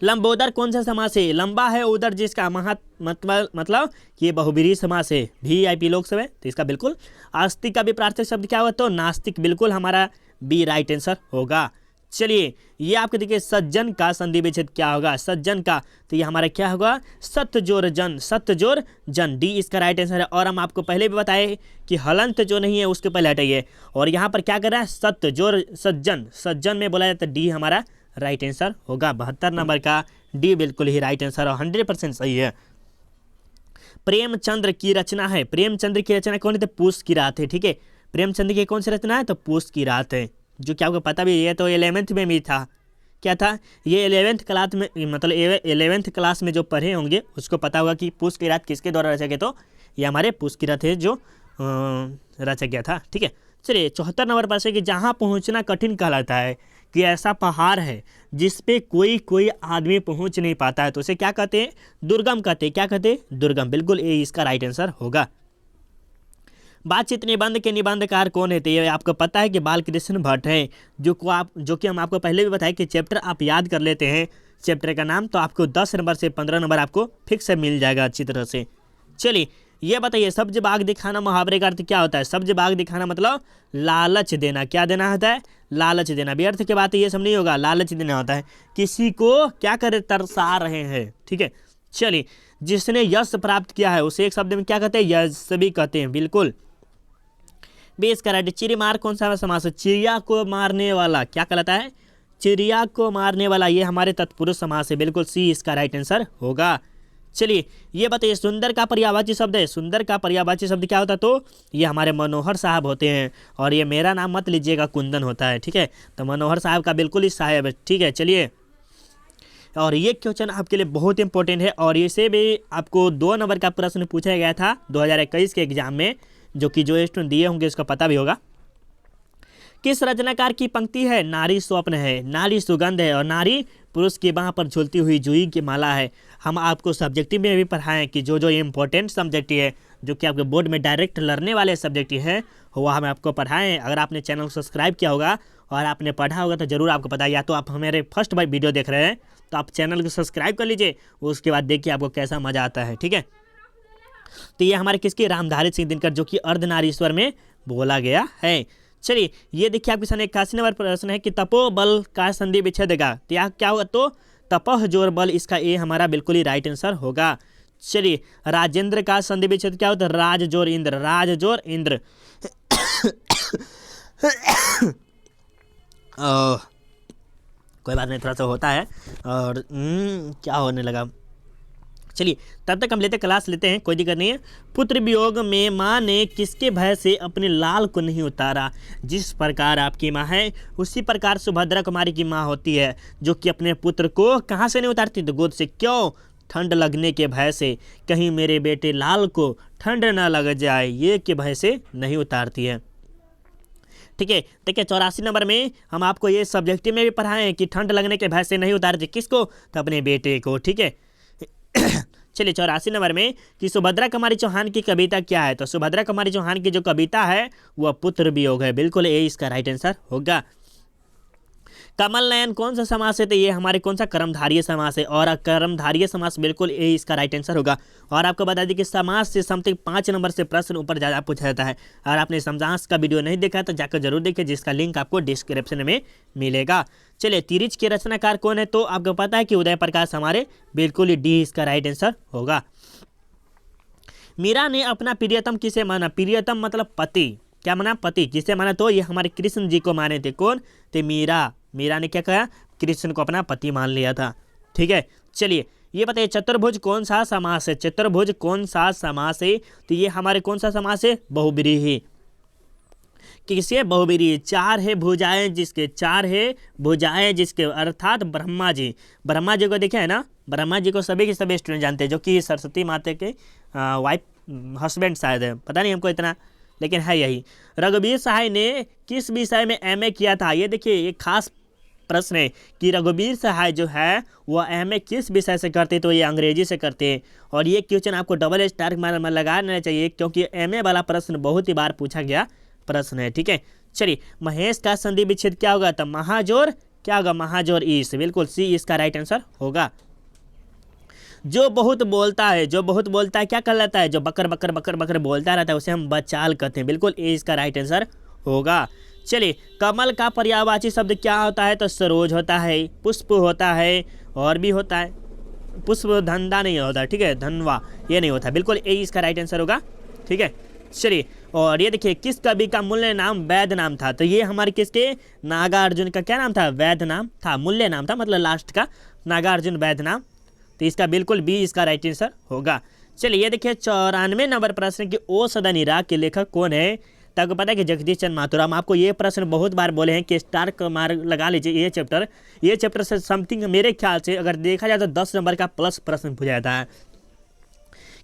लंबोदर कौन सा समास है? लंबा है उदर जिसका मतलब ये बहुब्रीहि समास है। VIP लोग सब है, तो इसका बिल्कुल आस्तिक का भी प्रार्थक शब्द क्या हुआ? तो नास्तिक, बिल्कुल हमारा बी राइट आंसर होगा। चलिए ये आपके देखिए, सज्जन का संधि विच्छेद क्या होगा? सज्जन का, तो ये हमारा क्या होगा? सत्य जोर जन, डी इसका राइट आंसर है। और हम आपको पहले भी बताए कि हलंत जो नहीं है उसके पहले हटाइए। और यहाँ पर क्या कर रहा है? सत्य जोर सज्जन में बोला जाता है, डी हमारा राइट आंसर होगा। 72 नंबर का डी बिल्कुल ही राइट आंसर और 100% सही है। प्रेमचंद्र की रचना है। प्रेमचंद्र की रचना कौन है? तो पूस की रात है, ठीक है। प्रेमचंद्र की कौन सी रचना है? तो पूस की रात है, जो कि आपको पता भी है। ये तो 11th में भी था। क्या था ये? 11th क्लास में, मतलब 11th क्लास में जो पढ़े होंगे उसको पता होगा कि पूस की रात किसके द्वारा रचा गया। तो ये हमारे पूस की रात है जो रचा गया था, ठीक है। चलिए 74 नंबर पर से कि जहाँ पहुँचना कठिन कहलाता है, कि ऐसा पहाड़ है जिस पे कोई आदमी पहुंच नहीं पाता है, तो उसे क्या कहते हैं? दुर्गम कहते हैं। क्या कहते हैं? दुर्गम, बिल्कुल ये इसका राइट आंसर होगा। बातचीत निबंध के निबंधकार कौन है? तो ये आपको पता है कि बालकृष्ण भट्ट है, जो कि हम आपको पहले भी बताए कि चैप्टर आप याद कर लेते हैं चैप्टर का नाम, तो आपको 10 नंबर से 15 नंबर आपको फिक्स से मिल जाएगा अच्छी तरह से। चलिए ये बताइए, सब्ज बाग दिखाना मुहावरे का अर्थ क्या होता है? सब्ज बाग दिखाना मतलब लालच देना। क्या देना होता है? लालच देना। व्यर्थ की बात ये सब नहीं होगा, लालच देना होता है। किसी को क्या करे? तरसा रहे हैं, ठीक है। चलिए, जिसने यश प्राप्त किया है उसे एक शब्द में क्या कहते हैं? यशस्वी कहते हैं, बिल्कुल। बेस का राइट। चिड़ीमार कौन सा समास है? चिड़िया को मारने वाला क्या कहलाता है? चिड़िया को मारने वाला, ये हमारे तत्पुरुष समास है, बिल्कुल सी इसका राइट आंसर होगा। चलिए ये बताइए, सुंदर का पर्यायवाची शब्द है। सुंदर का पर्यायवाची शब्द क्या होता है? तो ये हमारे मनोहर साहब होते हैं। और ये मेरा नाम मत लीजिएगा, कुंदन होता है, ठीक है। तो मनोहर साहब का बिल्कुल ही साहब है, ठीक है। चलिए, और ये क्वेश्चन आपके लिए बहुत इंपॉर्टेंट है, और इसे भी आपको 2 नंबर का प्रश्न पूछा गया था 2021 के एग्जाम में, जो कि जो स्टूडेंट दिए होंगे उसका पता भी होगा। किस रचनाकार की पंक्ति है? नारी स्वप्न है, नारी सुगंध है, और नारी पुरुष की बाह पर झूलती हुई जूही की माला है। हम आपको सब्जेक्टिव में भी पढ़ाएं कि जो इम्पोर्टेंट सब्जेक्ट है, जो कि आपके बोर्ड में डायरेक्ट लड़ने वाले सब्जेक्ट हैं, वह हम आपको पढ़ाएं। अगर आपने चैनल को सब्सक्राइब किया होगा और आपने पढ़ा होगा तो ज़रूर आपको पता है। या तो आप हमारे फर्स्ट बार वीडियो देख रहे हैं तो आप चैनल को सब्सक्राइब कर लीजिए, उसके बाद देखिए आपको कैसा मज़ा आता है, ठीक है। तो ये हमारे किसके? रामधारी सिंह दिनकर, जो कि अर्धनारीश्वर में बोला गया है। चलिए ये देखिए, आपके सामने 81 नंबर प्रश्न है कि तपोबल का संधि विच्छेद का क्या होगा? तो तपह जोर बल, इसका ए हमारा बिल्कुल ही राइट आंसर होगा। चलिए राजेंद्र का संधि विच्छेद क्या होता है? राज जोर इंद्र। कोई बात नहीं, थोड़ा सा होता है और क्या होने लगा। चलिए तब तक हम क्लास लेते हैं, कोई दिक्कत नहीं है। पुत्र वियोग में माँ ने किसके भय से अपने लाल को नहीं उतारा? जिस प्रकार आपकी माँ है उसी प्रकार सुभद्रा कुमारी की माँ होती है, जो कि अपने पुत्र को कहाँ से नहीं उतारती? तो गोद से। क्यों? ठंड लगने के भय से, कहीं मेरे बेटे लाल को ठंड न लग जाए, ये के भय से नहीं उतारती है, ठीक है। देखिए 84 नंबर में हम आपको ये सब्जेक्टिव में भी पढ़ाएं कि ठंड लगने के भय से नहीं उतारती। किसको? तो अपने बेटे को, ठीक है। चलिए 84 नंबर में कि सुभद्रा कुमारी चौहान की कविता क्या है, तो सुभद्रा कुमारी चौहान की जो कविता है वह पुत्र वियोग है, बिल्कुल ये इसका राइट आंसर होगा। कमल नयन कौन सा समास है, तो ये हमारे कौन सा कर्मधारय समास है, और कर्मधारय समास बिल्कुल ये इसका राइट आंसर होगा। और आपको बता दें कि समास से समथिंग 5 नंबर से प्रश्न ऊपर ज़्यादा पूछा जाता है। अगर आपने समास का वीडियो नहीं देखा तो जाकर जरूर देखिए, जिसका लिंक आपको डिस्क्रिप्शन में मिलेगा। चलिए तिरिच के रचनाकार कौन है, तो आपको पता है कि उदय प्रकाश हमारे, बिल्कुल ही डी इसका राइट आंसर होगा। मीरा ने अपना प्रियतम किसे माना, प्रियतम मतलब पति, क्या माना, पति, किसे माना, तो ये हमारे कृष्ण जी को माने थे, कौन थे, मीरा ने क्या कहा, कृष्ण को अपना पति मान लिया था। ठीक है, चलिए ये बताइए चतुर्भुज कौन सा समास है, चतुर्भुज कौन सा समास है, तो ये हमारे कौन सा समास है, बहुब्रीहि। किसे, बहुब्रीहि, चार है भुजाएं जिसके, चार है भुजाएं जिसके, अर्थात ब्रह्मा जी को देखे है ना, ब्रह्मा जी को सभी के सभी स्टूडेंट जानते हैं, जो कि सरस्वती माता के वाइफ हस्बैंड शायद है, पता नहीं हमको इतना, लेकिन है यही। रघुवीर सहाय ने किस विषय में एमए किया था, ये देखिए ये खास प्रश्न है कि रघुवीर सहाय जो है वह एमए किस विषय से करते, तो ये अंग्रेजी से करते हैं। और ये क्वेश्चन आपको डबल स्टार में लगाना चाहिए, क्योंकि एमए वाला प्रश्न बहुत ही बार पूछा गया प्रश्न है। ठीक है, चलिए महेश का संधि विच्छेद क्या होगा, तो महाजोर, क्या होगा, महाजोर ईस, बिल्कुल सी इसका राइट आंसर होगा। जो बहुत बोलता है, जो बहुत बोलता है क्या कहलाता है, जो बकर बकर बकर बकर बोलता रहता है उसे हम बचाल कहते हैं, बिल्कुल ए इसका राइट आंसर होगा। चलिए कमल का पर्यायवाची शब्द क्या होता है, तो सरोज होता है, पुष्प होता है, और भी होता है, पुष्प धंधा नहीं होता, ठीक है, धनवा ये नहीं होता, बिल्कुल ए इसका राइट आंसर होगा। ठीक है, चलिए और ये देखिए किस कवि का मूल्य नाम वैद्य नाम था, तो ये हमारे किसके, नागार्जुन का क्या नाम था, वैद्य नाम था, मूल्य नाम था, मतलब लास्ट का नागार्जुन वैद्य नाम, तो इसका बिल्कुल बी इसका राइट आंसर होगा। चलिए ये देखिए 94 नंबर प्रश्न की ओ सदनिरा के लेखक कौन है, तो आपको पता है कि जगदीश चंद्र माथुर। हम आपको ये प्रश्न बहुत बार बोले हैं कि स्टार का मार्क लगा लीजिए, ये चैप्टर से समथिंग मेरे ख्याल से अगर देखा जाए तो 10 नंबर का प्लस प्रश्न पूछा जाता है,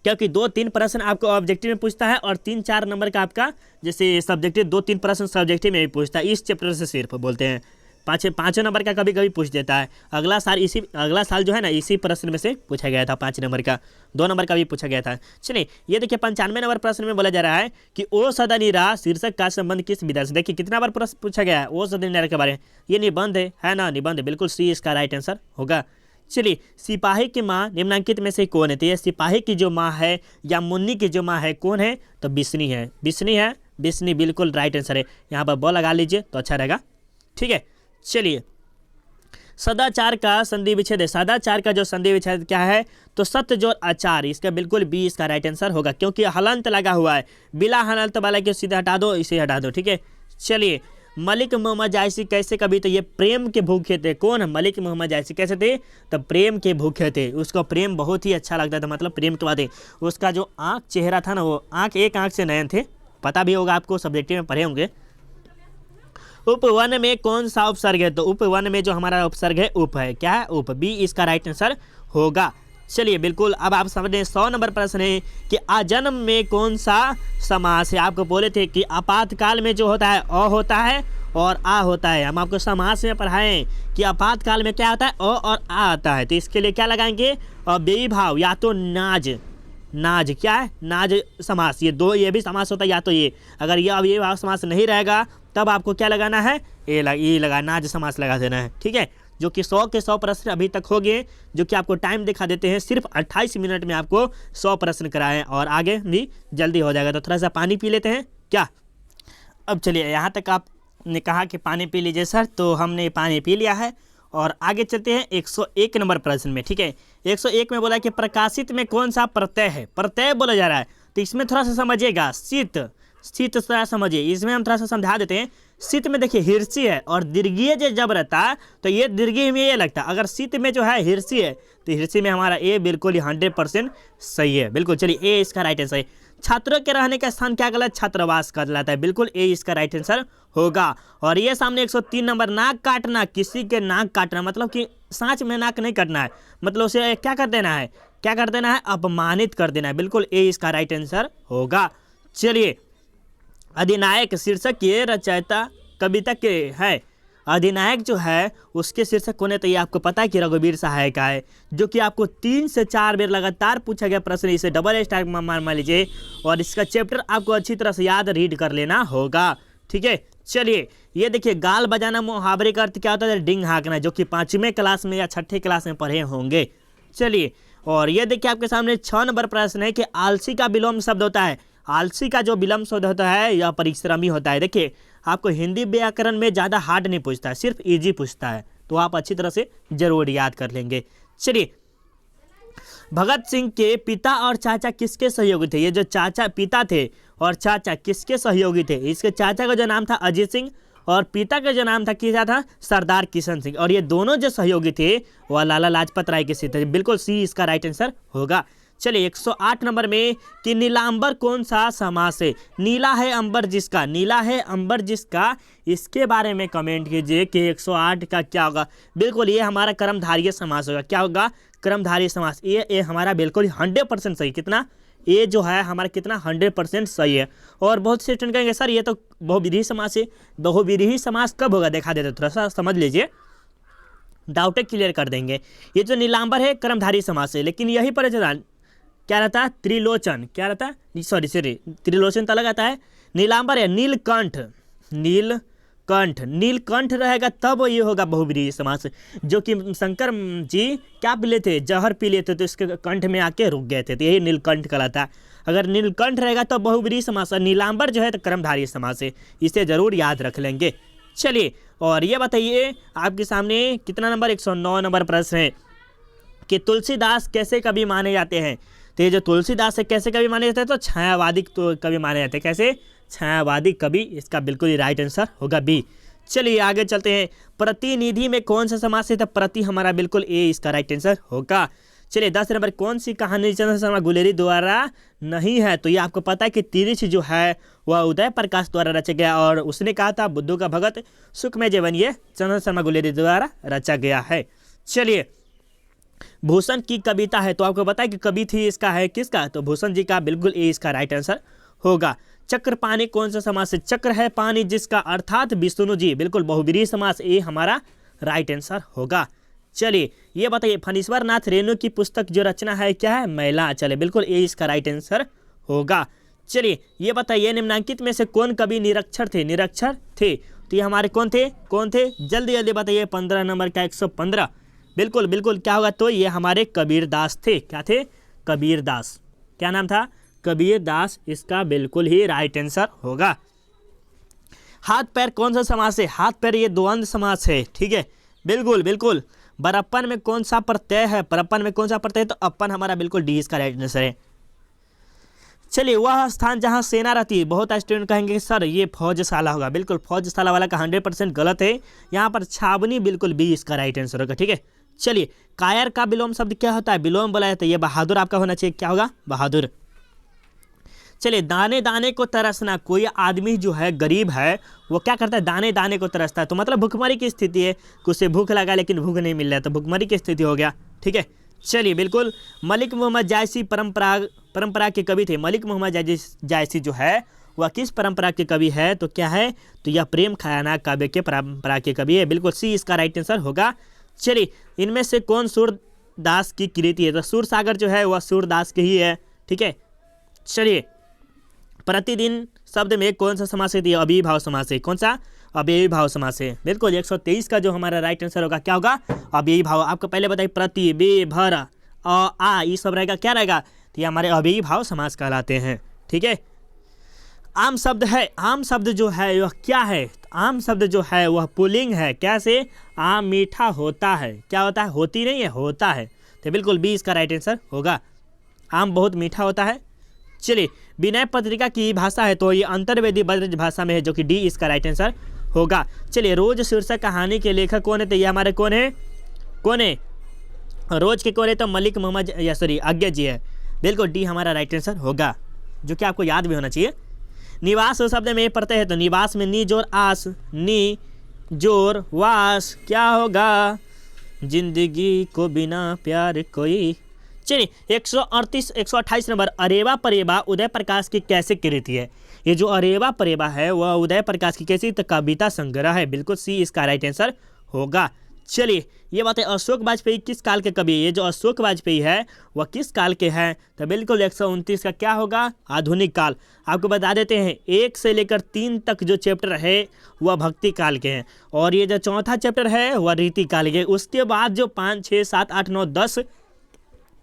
क्योंकि 2-3 प्रश्न आपको ऑब्जेक्टिव में पूछता है और 3-4 नंबर का आपका जैसे सब्जेक्टिव 2-3 प्रश्न सब्जेक्टिव में भी पूछता है, इस चैप्टर से सिर्फ बोलते हैं। पाँचों नंबर का कभी कभी पूछ देता है। अगला साल जो है ना इसी प्रश्न में से पूछा गया था, 5 नंबर का, 2 नंबर का भी पूछा गया था। चलिए ये देखिए 95 नंबर प्रश्न में बोला जा रहा है कि ओ सदनिरा शीर्षक का संबंध किस विधा से, देखिए कितना बार प्रश्न पूछा गया है ओ सदनिरा के बारे में, ये निबंध है ना, निबंध, बिल्कुल सी इसका राइट आंसर होगा। चलिए सिपाही की माँ निम्नलिखित में से कौन है, तो ये सिपाही की जो माँ है या मुन्नी की जो माँ है कौन है, तो बिस्नी है, बिस्नी बिल्कुल राइट आंसर है। यहाँ पर बॉल लगा लीजिए तो अच्छा रहेगा। ठीक है, चलिए सदाचार का संधि विच्छेद है, सदाचार का जो संधि विच्छेद क्या है, तो सत्य जोड़ आचार, इसका बिल्कुल बी इसका राइट आंसर होगा, क्योंकि हलंत लगा हुआ है, बिला हलंत वाला के सीधे हटा दो, इसे हटा दो। ठीक है, चलिए मलिक मोहम्मद जायसी कैसे कवि, तो ये प्रेम के भूखे थे, कौन, मलिक मोहम्मद जायसी कैसे थे, तो प्रेम के भूखे थे, उसको प्रेम बहुत ही अच्छा लगता था, मतलब प्रेम के बाद उसका जो आँख चेहरा था ना, वो आँख एक आँख से नयन थे, पता भी होगा आपको, सब्जेक्टिव में पढ़े होंगे। उपवन में कौन सा उपसर्ग है, तो उपवन में जो हमारा उपसर्ग है उप है, क्या है, उप, बी इसका राइट आंसर होगा। चलिए बिल्कुल अब आप समझे 100 नंबर प्रश्न है कि अजन्म में कौन सा समास है। आपको बोले थे कि आपातकाल में जो होता है अ होता है और आ होता है, हम आपको समास में पढ़ाएं कि आपातकाल में क्या होता है अ और आ आता है, तो इसके लिए क्या लगाएंगे, बेभाव या तो नाज क्या है, नाज समास, ये भी समास होता है, या तो ये, अगर ये अब ये भाव समास नहीं रहेगा तब आपको क्या लगाना है, ये लगा नाज समास लगा देना है। ठीक है, जो कि 100 के 100 प्रश्न अभी तक हो गए, जो कि आपको टाइम दिखा देते हैं, सिर्फ 28 मिनट में आपको 100 प्रश्न कराएं और आगे भी जल्दी हो जाएगा। तो थोड़ा सा पानी पी लेते हैं क्या। अब चलिए यहाँ तक आपने कहा कि पानी पी लीजिए सर, तो हमने पानी पी लिया है और आगे चलते हैं 101 नंबर प्रश्न में। ठीक है, 101 में बोला कि प्रकाशित में कौन सा प्रत्यय है, प्रत्यय बोला जा रहा है, तो इसमें थोड़ा सा समझिएगा, शीत थोड़ा समझिए, इसमें हम थोड़ा सा समझा देते हैं। शीत में देखिए हिरसी है और दीर्घीय जब रहता है तो ये दीर्घीय में ये लगता है, अगर शीत में जो है हिरसी है तो हिरसी में हमारा ए बिल्कुल ही 100% सही है, बिल्कुल। चलिए ए इसका राइट आंसर है। छात्रों के रहने का स्थान क्या कहलाता है, छात्रावास कहलाता है, बिल्कुल ए इसका राइट आंसर होगा। और ये सामने 103 नंबर, नाक काटना, किसी के नाक काटना मतलब कि सांच में नाक नहीं काटना है, मतलब उसे क्या कर देना है, अपमानित कर देना है, बिल्कुल ए इसका राइट आंसर होगा। चलिए अधिनायक शीर्षक के रचयिता कविता के है, अधिनायक जो है उसके शीर्षक कौन है, तो ये आपको पता है कि रघुवीर सहाय का है, जो कि आपको 3 से 4 बार लगातार पूछा गया प्रश्न, इसे डबल स्टार मान लीजिए और इसका चैप्टर आपको अच्छी तरह से याद रीड कर लेना होगा। ठीक है, चलिए ये देखिए, गाल बजाना मुहावरे का अर्थ क्या होता है, डिंग हाँकना, जो कि 5वीं क्लास में या 6ठे क्लास में पढ़े होंगे। चलिए, और ये देखिए आपके सामने 6 नंबर प्रश्न है कि आलसी का विलोम शब्द होता है। आलसी का जो विलोम शब्द होता है यह परिश्रमी होता है। देखिए आपको हिंदी व्याकरण में ज़्यादा हार्ड नहीं पूछता है, सिर्फ इजी पूछता है, तो आप अच्छी तरह से जरूर याद कर लेंगे। चलिए, भगत सिंह के पिता और चाचा किसके सहयोगी थे? ये जो चाचा पिता थे और चाचा किसके सहयोगी थे? इसके चाचा का जो नाम था अजीत सिंह और पिता का जो नाम था क्या था, सरदार किशन सिंह, और ये दोनों जो सहयोगी थे वह लाला लाजपत राय के से थे। बिल्कुल सी इसका राइट आंसर होगा। चलिए 108 नंबर में कि नीलांबर कौन सा समास है? नीला है अंबर जिसका, नीला है अंबर जिसका, इसके बारे में कमेंट कीजिए कि 108 का क्या होगा। बिल्कुल ये हमारा कर्मधारय समास होगा। क्या होगा? कर्मधारय समास। ये हमारा बिल्कुल 100% सही। कितना? ये जो है हमारा कितना 100% सही है। और बहुत से स्टूडेंट कहेंगे सर ये तो बहुव्रीहि समास है। बहुव्रीहि समास कब होगा देखा देते, थोड़ा सा समझ लीजिए, डाउट क्लियर कर देंगे। ये जो नीलांबर है कर्मधारय समास है, लेकिन यही पर क्या रहता है, त्रिलोचन। क्या रहता है, सॉरी त्रिलोचन तो अलग आता है। नीलांबर है नीलकंठ, नीलकंठ, नीलकंठ रहेगा तब ये होगा बहुव्रीहि समास। जो कि शंकर जी क्या पी लेते थे, जहर पी लेते तो इसके कंठ में आके रुक गए थे, तो यही नीलकंठ कहलाता है। अगर नीलकंठ रहेगा तो बहुव्रीहि समास, और नीलांबर जो है तो कर्मधारय समास है। इसे जरूर याद रख लेंगे। चलिए, और ये बताइए आपके सामने कितना नंबर, 109 नंबर प्रश्न है कि तुलसीदास कैसे कवि माने जाते हैं? तो ये जो तुलसीदास है कैसे कवि माने जाते हैं, तो छायावादी तो कवि माने जाते हैं। कैसे? छायावादी कवि। इसका बिल्कुल ही राइट आंसर होगा बी। चलिए आगे चलते हैं। प्रतिनिधि में कौन सा समास है? तो प्रति हमारा बिल्कुल ए इसका राइट आंसर होगा। चलिए 10 नंबर, कौन सी कहानी चंद्र शर्मा गुलेरी द्वारा नहीं है? तो ये आपको पता है कि तिरिछ जो है वह उदय प्रकाश द्वारा रचा गया, और उसने कहा था बुद्धू का भगत सुखमय जीवन ये चंद्र शर्मा गुलेरी द्वारा रचा गया है। चलिए, भूषण की कविता है, तो आपको पता है कि कवि थी इसका है किसका, तो भूषण जी का। बिल्कुल ए इसका राइट आंसर होगा। चक्र पानी कौन सा समास है? चक्र है पानी जिसका, अर्थात विष्णु जी। बिल्कुल बहुव्रीहि समास, ए हमारा राइट आंसर होगा। चलिए ये बताइए, फणीश्वर नाथ रेणु की पुस्तक जो रचना है क्या है? मैला। चले बिल्कुल ए इसका राइट आंसर होगा। चलिए ये बताइए, निम्नांकित में से कौन कवि निरक्षर थे? निरक्षर थे, तो ये हमारे कौन थे? कौन थे? जल्दी जल्दी बताइए। 15 नंबर का 115। बिल्कुल बिल्कुल क्या होगा, तो ये हमारे कबीरदास थे। क्या थे? कबीरदास। क्या नाम था? कबीरदास। इसका बिल्कुल ही राइट आंसर होगा। हाथ पैर कौन सा समास है? हाथ पैर ये द्वंद्व समास है। ठीक है, बिल्कुल बिल्कुल। बरप्पन में कौन सा प्रत्यय है? बरप्पन में कौन सा प्रत्यय है? तो अपन हमारा बिल्कुल डी इसका राइट आंसर है। चलिए, वह स्थान जहां सेना रहती है, बहुत स्टूडेंट कहेंगे सर ये फौजशाला होगा। बिल्कुल फौजशाला वाला का 100% गलत है। यहाँ पर छावनी बिल्कुल बी इसका राइट आंसर होगा। ठीक है, चलिए कायर का विलोम शब्द क्या होता है? विलोम बोला जाता है, ये बहादुर आपका होना चाहिए। क्या होगा? बहादुर। चलिए, दाने दाने को तरसना। कोई आदमी जो है गरीब है वो क्या करता है? दाने दाने को तरसता है, तो मतलब भूखमरी की स्थिति है कि उसे भूख लगा लेकिन भूख नहीं मिल रहा है, तो भूखमरी की स्थिति हो गया। ठीक है, चलिए बिल्कुल। मलिक मोहम्मद जायसी परंपरा के कवि थे। मलिक मोहम्मद जायसी जो है वह किस परंपरा के कवि है? तो क्या है? तो यह प्रेम खयाना काव्य के परंपरा के कवि है। बिल्कुल सी इसका राइट आंसर होगा। चलिए, इनमें से कौन सूरदास की कृति है? तो सूरसागर जो है वह सूरदास की ही है। ठीक है, चलिए प्रतिदिन शब्द में कौन सा समास है? अव्ययीभाव समास है। कौन सा? अव्ययीभाव समास है। बिल्कुल 123 का जो हमारा राइट आंसर होगा क्या होगा? अव्ययीभाव। आपको पहले बताइए, प्रति, बे, भर, आ ये सब रहेगा, क्या रहेगा? तो ये हमारे अव्ययीभाव समास कहलाते हैं। ठीक है, आम शब्द है। आम शब्द जो है वह क्या है? आम शब्द जो है वह पुल्लिंग है। कैसे? आम मीठा होता है। क्या होता है? होती नहीं है, होता है। तो बिल्कुल बी इसका राइट आंसर होगा। आम बहुत मीठा होता है। चलिए, विनय पत्रिका की भाषा है, तो ये अंतर्वेदी ब्रज भाषा में है, जो कि डी इसका राइट आंसर होगा। चलिए, रोज शीर्षक कहानी के लेखक कौन है? तो ये हमारे कौन है? रोज के कौन है? तो मलिक मोहम्मद आज्ञा जी है। बिल्कुल डी हमारा राइट आंसर होगा, जो कि आपको याद भी होना चाहिए। निवास शब्द में प्रत्यय है, तो निवास में नी जोर आस, नी जोर वास। क्या होगा? जिंदगी को बिना प्यार कोई चलिए 138 128 नंबर, अरेवा परेवा उदय प्रकाश की कैसे कृति है। ये जो अरेवा परेवा है वह उदय प्रकाश की कैसी कविता संग्रह है, बिल्कुल सी इसका राइट आंसर होगा। चलिए ये बात है, अशोक वाजपेयी किस काल के कवि, ये जो अशोक वाजपेयी है वह किस काल के हैं, तो बिल्कुल 129 का क्या होगा, आधुनिक काल। आपको बता देते हैं 1 से लेकर 3 तक जो चैप्टर है वह भक्ति काल के हैं, और ये जो चौथा चैप्टर है वह रीति काल के। उसके बाद जो 5 6 7 8 9 10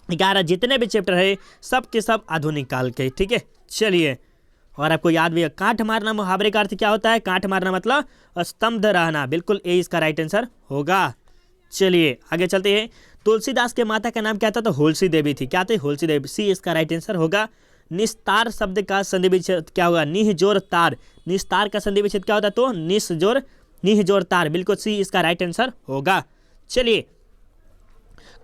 11 जितने भी चैप्टर है सब के सब आधुनिक काल के, ठीक है। चलिए और आपको याद भी है, कांठ मारना मुहावरे का अर्थ क्या होता है, कांठ मारना मतलब स्तब्ध रहना, बिल्कुल ए इसका राइट आंसर होगा। चलिए आगे चलते हैं, तुलसीदास के माता का नाम क्या था, तो होलसी देवी थी, क्या थी, होलसी देवी, सी इसका राइट आंसर होगा। निस्तार शब्द का संधि विच्छेद क्या होगा, निहजोर तार, निस्तार का संधि विच्छेद क्या होता है, तो निहजोर तार, बिल्कुल सी इसका राइट आंसर होगा। चलिए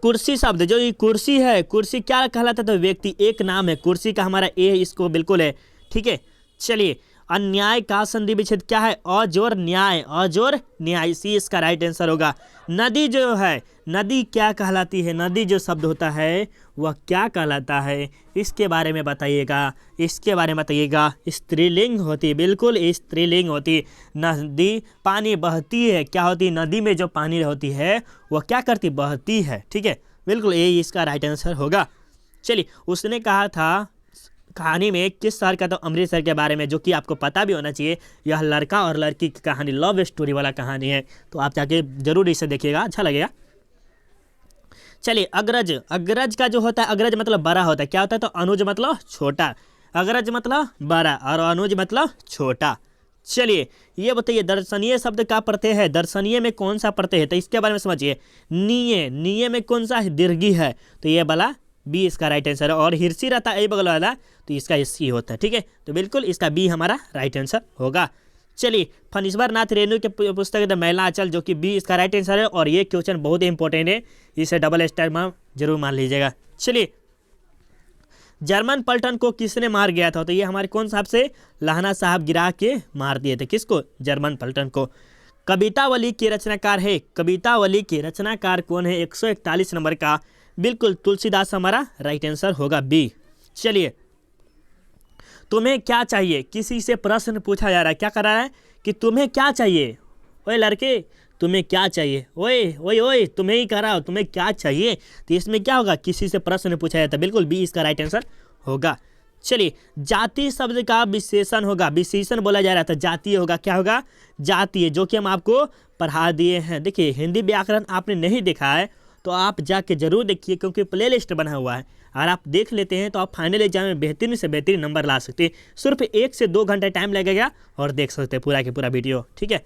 कुर्सी शब्द, जो ये कुर्सी है, कुर्सी क्या कहलाता है, तो व्यक्ति, एक नाम है, कुर्सी का हमारा ए इसको बिल्कुल है, ठीक है। चलिए अन्याय का संधि विच्छेद क्या है, अजोर न्याय, अजोर न्याय, सी इसका राइट आंसर होगा। नदी जो है, नदी क्या कहलाती है, नदी जो शब्द होता है वह क्या कहलाता है, इसके बारे में बताइएगा, इसके बारे में बताइएगा। स्त्रीलिंग होती है, बिल्कुल स्त्रीलिंग होती है। नदी पानी बहती है, क्या होती है, नदी में जो पानी होती है वह क्या करती, बहती है, ठीक है, बिल्कुल ये इसका राइट आंसर होगा। चलिए उसने कहा था कहानी में किस शहर का, तो अमृतसर के बारे में, जो कि आपको पता भी होना चाहिए। यह लड़का और लड़की की कहानी, लव स्टोरी वाला कहानी है, तो आप जाके जरूर इसे देखिएगा, अच्छा लगेगा। चलिए अग्रज, अग्रज का जो होता है, अग्रज मतलब बड़ा होता है, क्या होता है, तो अनुज मतलब छोटा, अग्रज मतलब बड़ा और अनुज मतलब छोटा। चलिए ये बताइए दर्शनीय शब्द का प्रत्यय है, दर्शनीय में कौन सा प्रत्यय है, तो इसके बारे में समझिए। नीय, नीय में कौन सा है, दीर्घी है, तो ये वाला बी इसका राइट आंसर है। और हिरसी रहता है ए बगल वाला, तो इसका सी होता है, ठीक है, तो बिल्कुल इसका बी हमारा राइट आंसर होगा। चलिए फणीश्वर नाथ रेणु के पुस्तक द महिला आंचल, जो कि बी इसका राइट आंसर है, और ये क्वेश्चन बहुत इंपॉर्टेंट है, इसे डबल स्टार में जरूर मान लीजिएगा। चलिए जर्मन पलटन को किसने मार गया था, तो ये हमारे कौन साहब से, लाहना साहब गिरा के मार दिए थे, किसको, जर्मन पलटन को। कवितावली के रचनाकार है, कवितावली के रचनाकार कौन है, 141 नंबर का, बिल्कुल तुलसीदास हमारा राइट आंसर होगा बी। चलिए तुम्हें क्या चाहिए, किसी से प्रश्न पूछा जा रहा है, क्या कर रहा है कि तुम्हें क्या चाहिए, ओए लड़के तुम्हें क्या चाहिए, ओए ओए ओए तुम्हें ही कह रहा हो, तुम्हें क्या चाहिए, तो इसमें क्या होगा, किसी से प्रश्न पूछा जाता है, बिल्कुल बी इसका राइट आंसर होगा। चलिए जाति शब्द का विशेषण होगा, विशेषण बोला जा रहा था, जातीय होगा, क्या होगा, जातीय, जो कि हम आपको पढ़ा दिए हैं। देखिए हिंदी व्याकरण आपने नहीं देखा है तो आप जाके जरूर देखिए, क्योंकि प्लेलिस्ट बना हुआ है, अगर आप देख लेते हैं तो आप फाइनल एग्जाम में बेहतरीन से बेहतरीन नंबर ला सकते हैं। सिर्फ 1 से 2 घंटे टाइम लगेगा और देख सकते हैं पूरा के पूरा वीडियो, ठीक है।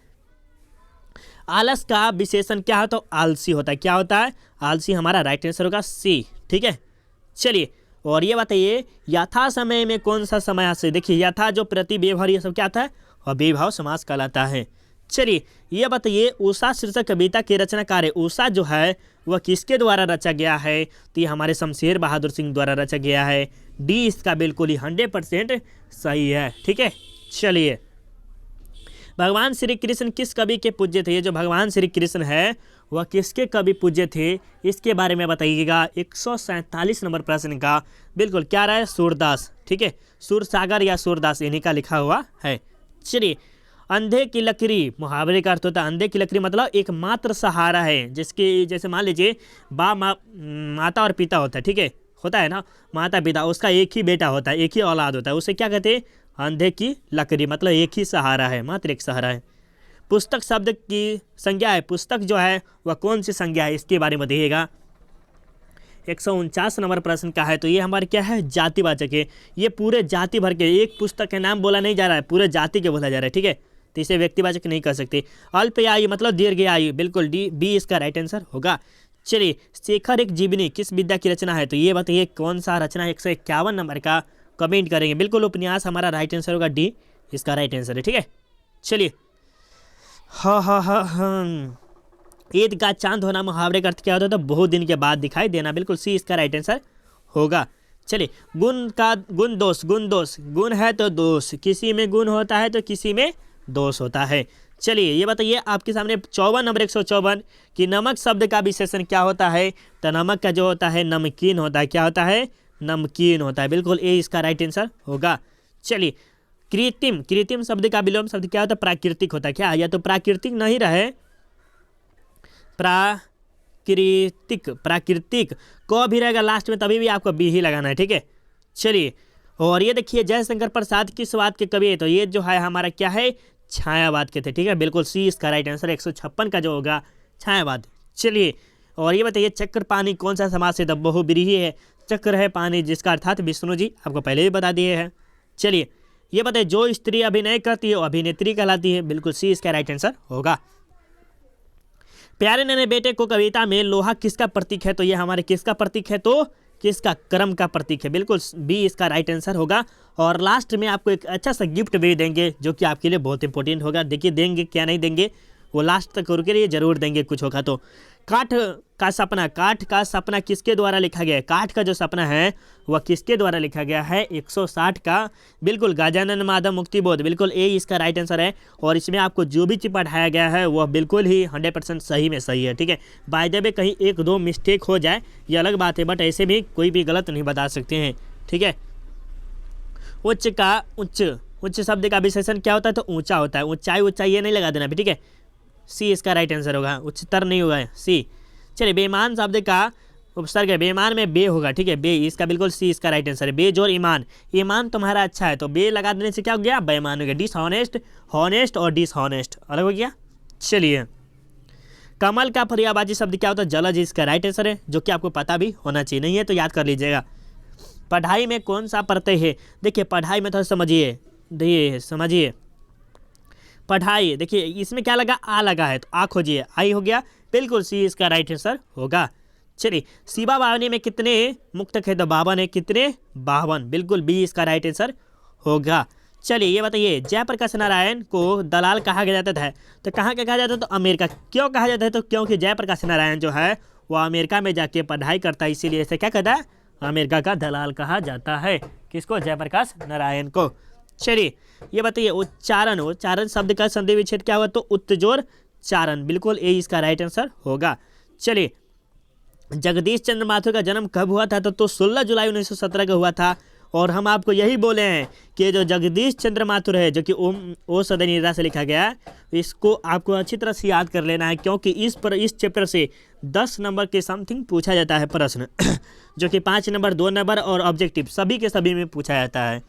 आलस का विशेषण क्या है, तो आलसी होता है, क्या होता है, आलसी, हमारा राइट आंसर होगा सी, ठीक है। चलिए और ये बताइए यथा समय में कौन सा समास है, देखिए यथा जो प्रति व्यवहार ये सब क्या था, और विभाव समास कहलाता है। चलिए ये बताइए उषा शीर्षक कविता के रचनाकार है, उषा जो है वह किसके द्वारा रचा गया है, तो ये हमारे शमशेर बहादुर सिंह द्वारा रचा गया है, डी इसका बिल्कुल ही 100% सही है, ठीक है। चलिए भगवान श्री कृष्ण किस कवि के पूज्य थे, ये जो भगवान श्री कृष्ण है वह किसके कवि पूज्य थे, इसके बारे में बताइएगा। 147 नंबर प्रश्न का बिल्कुल क्या रहा है, सूरदास, ठीक है, सूरसागर या सूरदास इन्हीं का लिखा हुआ है। चलिए अंधे की लकड़ी, मुहावरे का अर्थ होता है अंधे की लकड़ी मतलब एक मात्र सहारा है, जिसके जैसे मान लीजिए माता और पिता होता है, ठीक है, होता है ना, माता पिता, उसका एक ही बेटा होता है, एक ही औलाद होता है, उसे क्या कहते हैं, अंधे की लकड़ी, मतलब एक ही सहारा है, मात्र एक सहारा है। पुस्तक शब्द की संज्ञा है, पुस्तक जो है वह कौन सी संज्ञा है, इसके बारे में बताइएगा। 149 नंबर प्रश्न का है, तो ये हमारे क्या है, जातिवाचक है, ये पूरे जाति भर के, एक पुस्तक के नाम बोला नहीं जा रहा है, पूरे जाति के बोला जा रहा है, ठीक है, तो इसे व्यक्तिवाचक नहीं कर सकते। अल्पयायु मतलब दीर्घ आयु, बिल्कुल डी बी इसका राइट आंसर होगा। चलिए शेखर एक जीवनी किस विद्या की रचना है, तो ये बताइए कौन सा रचना, 151 नंबर का, कमेंट करेंगे, बिल्कुल उपन्यास हमारा राइट आंसर होगा, डी इसका राइट आंसर है, ठीक है। चलिए हाँ ईद का चांद होना मुहावरे का अर्थ क्या होता है, तो बहुत दिन के बाद दिखाई देना, बिल्कुल सी इसका राइट आंसर होगा। चलिए गुण का गुण दोष, गुण दोष, गुण है तो दोष, किसी में गुण होता है तो किसी में दोष होता है। चलिए ये बताइए आपके सामने 54 नंबर 154 कि नमक शब्द का विशेषण क्या होता है। तो नमक का जो होता है नमकीन होता है। क्या होता है? नमकीन होता है। बिल्कुल ए इसका राइट आंसर होगा। चलिए कृत्रिम, कृत्रिम शब्द का विलोम शब्द क्या होता है? प्राकृतिक होता है। क्या? या तो प्राकृतिक नहीं रहे, प्राकृतिक, प्राकृतिक को भी रहेगा लास्ट में तभी भी आपको बी ही लगाना है। ठीक है, चलिए और ये देखिए जयशंकर प्रसाद किस बात के कवि है? तो ये जो है हमारा क्या है? छायावाद के थे। ठीक है, बिल्कुल सी इसका राइट आंसर 156 का जो होगा छायावाद। चलिए और ये बताइए चक्र पानी कौन सा समास है? तो बहुब्रीहि है। चक्र है पानी जिसका अर्थात विष्णु जी आपको पहले भी बता दिए हैं। चलिए ये बताइए जो स्त्री अभिनय करती है वो अभिनेत्री कहलाती है। बिल्कुल सी इसका राइट आंसर होगा। प्यारे नन्हे बेटे को कविता में लोहा किसका प्रतीक है? तो ये हमारे किसका प्रतीक है? तो किसका? कर्म का प्रतीक है। बिल्कुल बी इसका राइट आंसर होगा। और लास्ट में आपको एक अच्छा सा गिफ्ट भी देंगे जो कि आपके लिए बहुत इंपॉर्टेंट होगा। देखिए देंगे क्या नहीं देंगे वो लास्ट तक रुके रहिए, जरूर देंगे कुछ होगा तो। काठ का सपना, काठ का सपना किसके द्वारा लिखा गया है? काठ का जो सपना है वह किसके द्वारा लिखा गया है? 160 का बिल्कुल गजानन माधव मुक्तिबोध। बिल्कुल ए इसका राइट आंसर है। और इसमें आपको जो भी चीज पढ़ाया गया है वह बिल्कुल ही 100% सही में सही है। ठीक है, बाय द वे कहीं एक दो मिस्टेक हो जाए ये अलग बात है, बट ऐसे भी कोई भी गलत नहीं बता सकते हैं। ठीक है, उच्च का उच्च, उच्च शब्द का विशेषण क्या होता है? तो ऊंचा होता है। ऊंचाई ऊंचाई ये नहीं लगा देना भी। ठीक है, सी इसका राइट आंसर होगा। उच्चतर नहीं होगा सी। चलिए बेईमान शब्द का उपसर्ग है। बेईमान में बे होगा। ठीक है, बे इसका बिल्कुल सी इसका राइट आंसर है। बेजोर ईमान, ईमान तुम्हारा अच्छा है तो बे लगा देने से क्या हो गया? बेईमान हो गया। डिसऑनेस्ट, हॉनेस्ट और डिसऑनेस्ट अलग हो गया। चलिए कमल का पर्यायवाची शब्द क्या होता है? जलज इसका राइट आंसर है, जो कि आपको पता भी होना चाहिए। नहीं है तो याद कर लीजिएगा। पढ़ाई में कौन सा प्रत्यय है? देखिए पढ़ाई में थोड़ा समझिए, देखिए समझिए पढ़ाई। देखिए इसमें क्या लगा? आ लगा है तो आ खोजिए, आई हो गया। बिल्कुल सी इसका राइट आंसर होगा। चलिए शिवा बावनी में कितने मुक्तक है? तो 52 है। कितने? 52। बिल्कुल बी इसका राइट आंसर होगा। चलिए ये बताइए जयप्रकाश नारायण को दलाल कहा गया जाता है? तो कहाँ का कहा जाता है? तो अमेरिका। क्यों कहा जाता है? तो क्योंकि जयप्रकाश नारायण जो है वह अमेरिका में जाके पढ़ाई करता है, इसीलिए इसे क्या कहता है? अमेरिका का दलाल कहा जाता है। किसको? जयप्रकाश नारायण को। चलिए ये बताइए उच्चारण, उच्चारण शब्द का संधि विच्छेद क्या हुआ? तो उत्तजोर चारण। बिल्कुल ए इसका राइट आंसर होगा। चलिए जगदीश चंद्र माथुर का जन्म कब हुआ था? तो 16 जुलाई 1917 का हुआ था। और हम आपको यही बोले हैं कि जो जगदीश चंद्र माथुर है जो कि ओ सदनीरा से लिखा गया है, इसको आपको अच्छी तरह से याद कर लेना है क्योंकि इस चैप्टर से 10 नंबर के समथिंग पूछा जाता है प्रश्न जो कि 5 नंबर 2 नंबर और ऑब्जेक्टिव सभी के सभी में पूछा जाता है।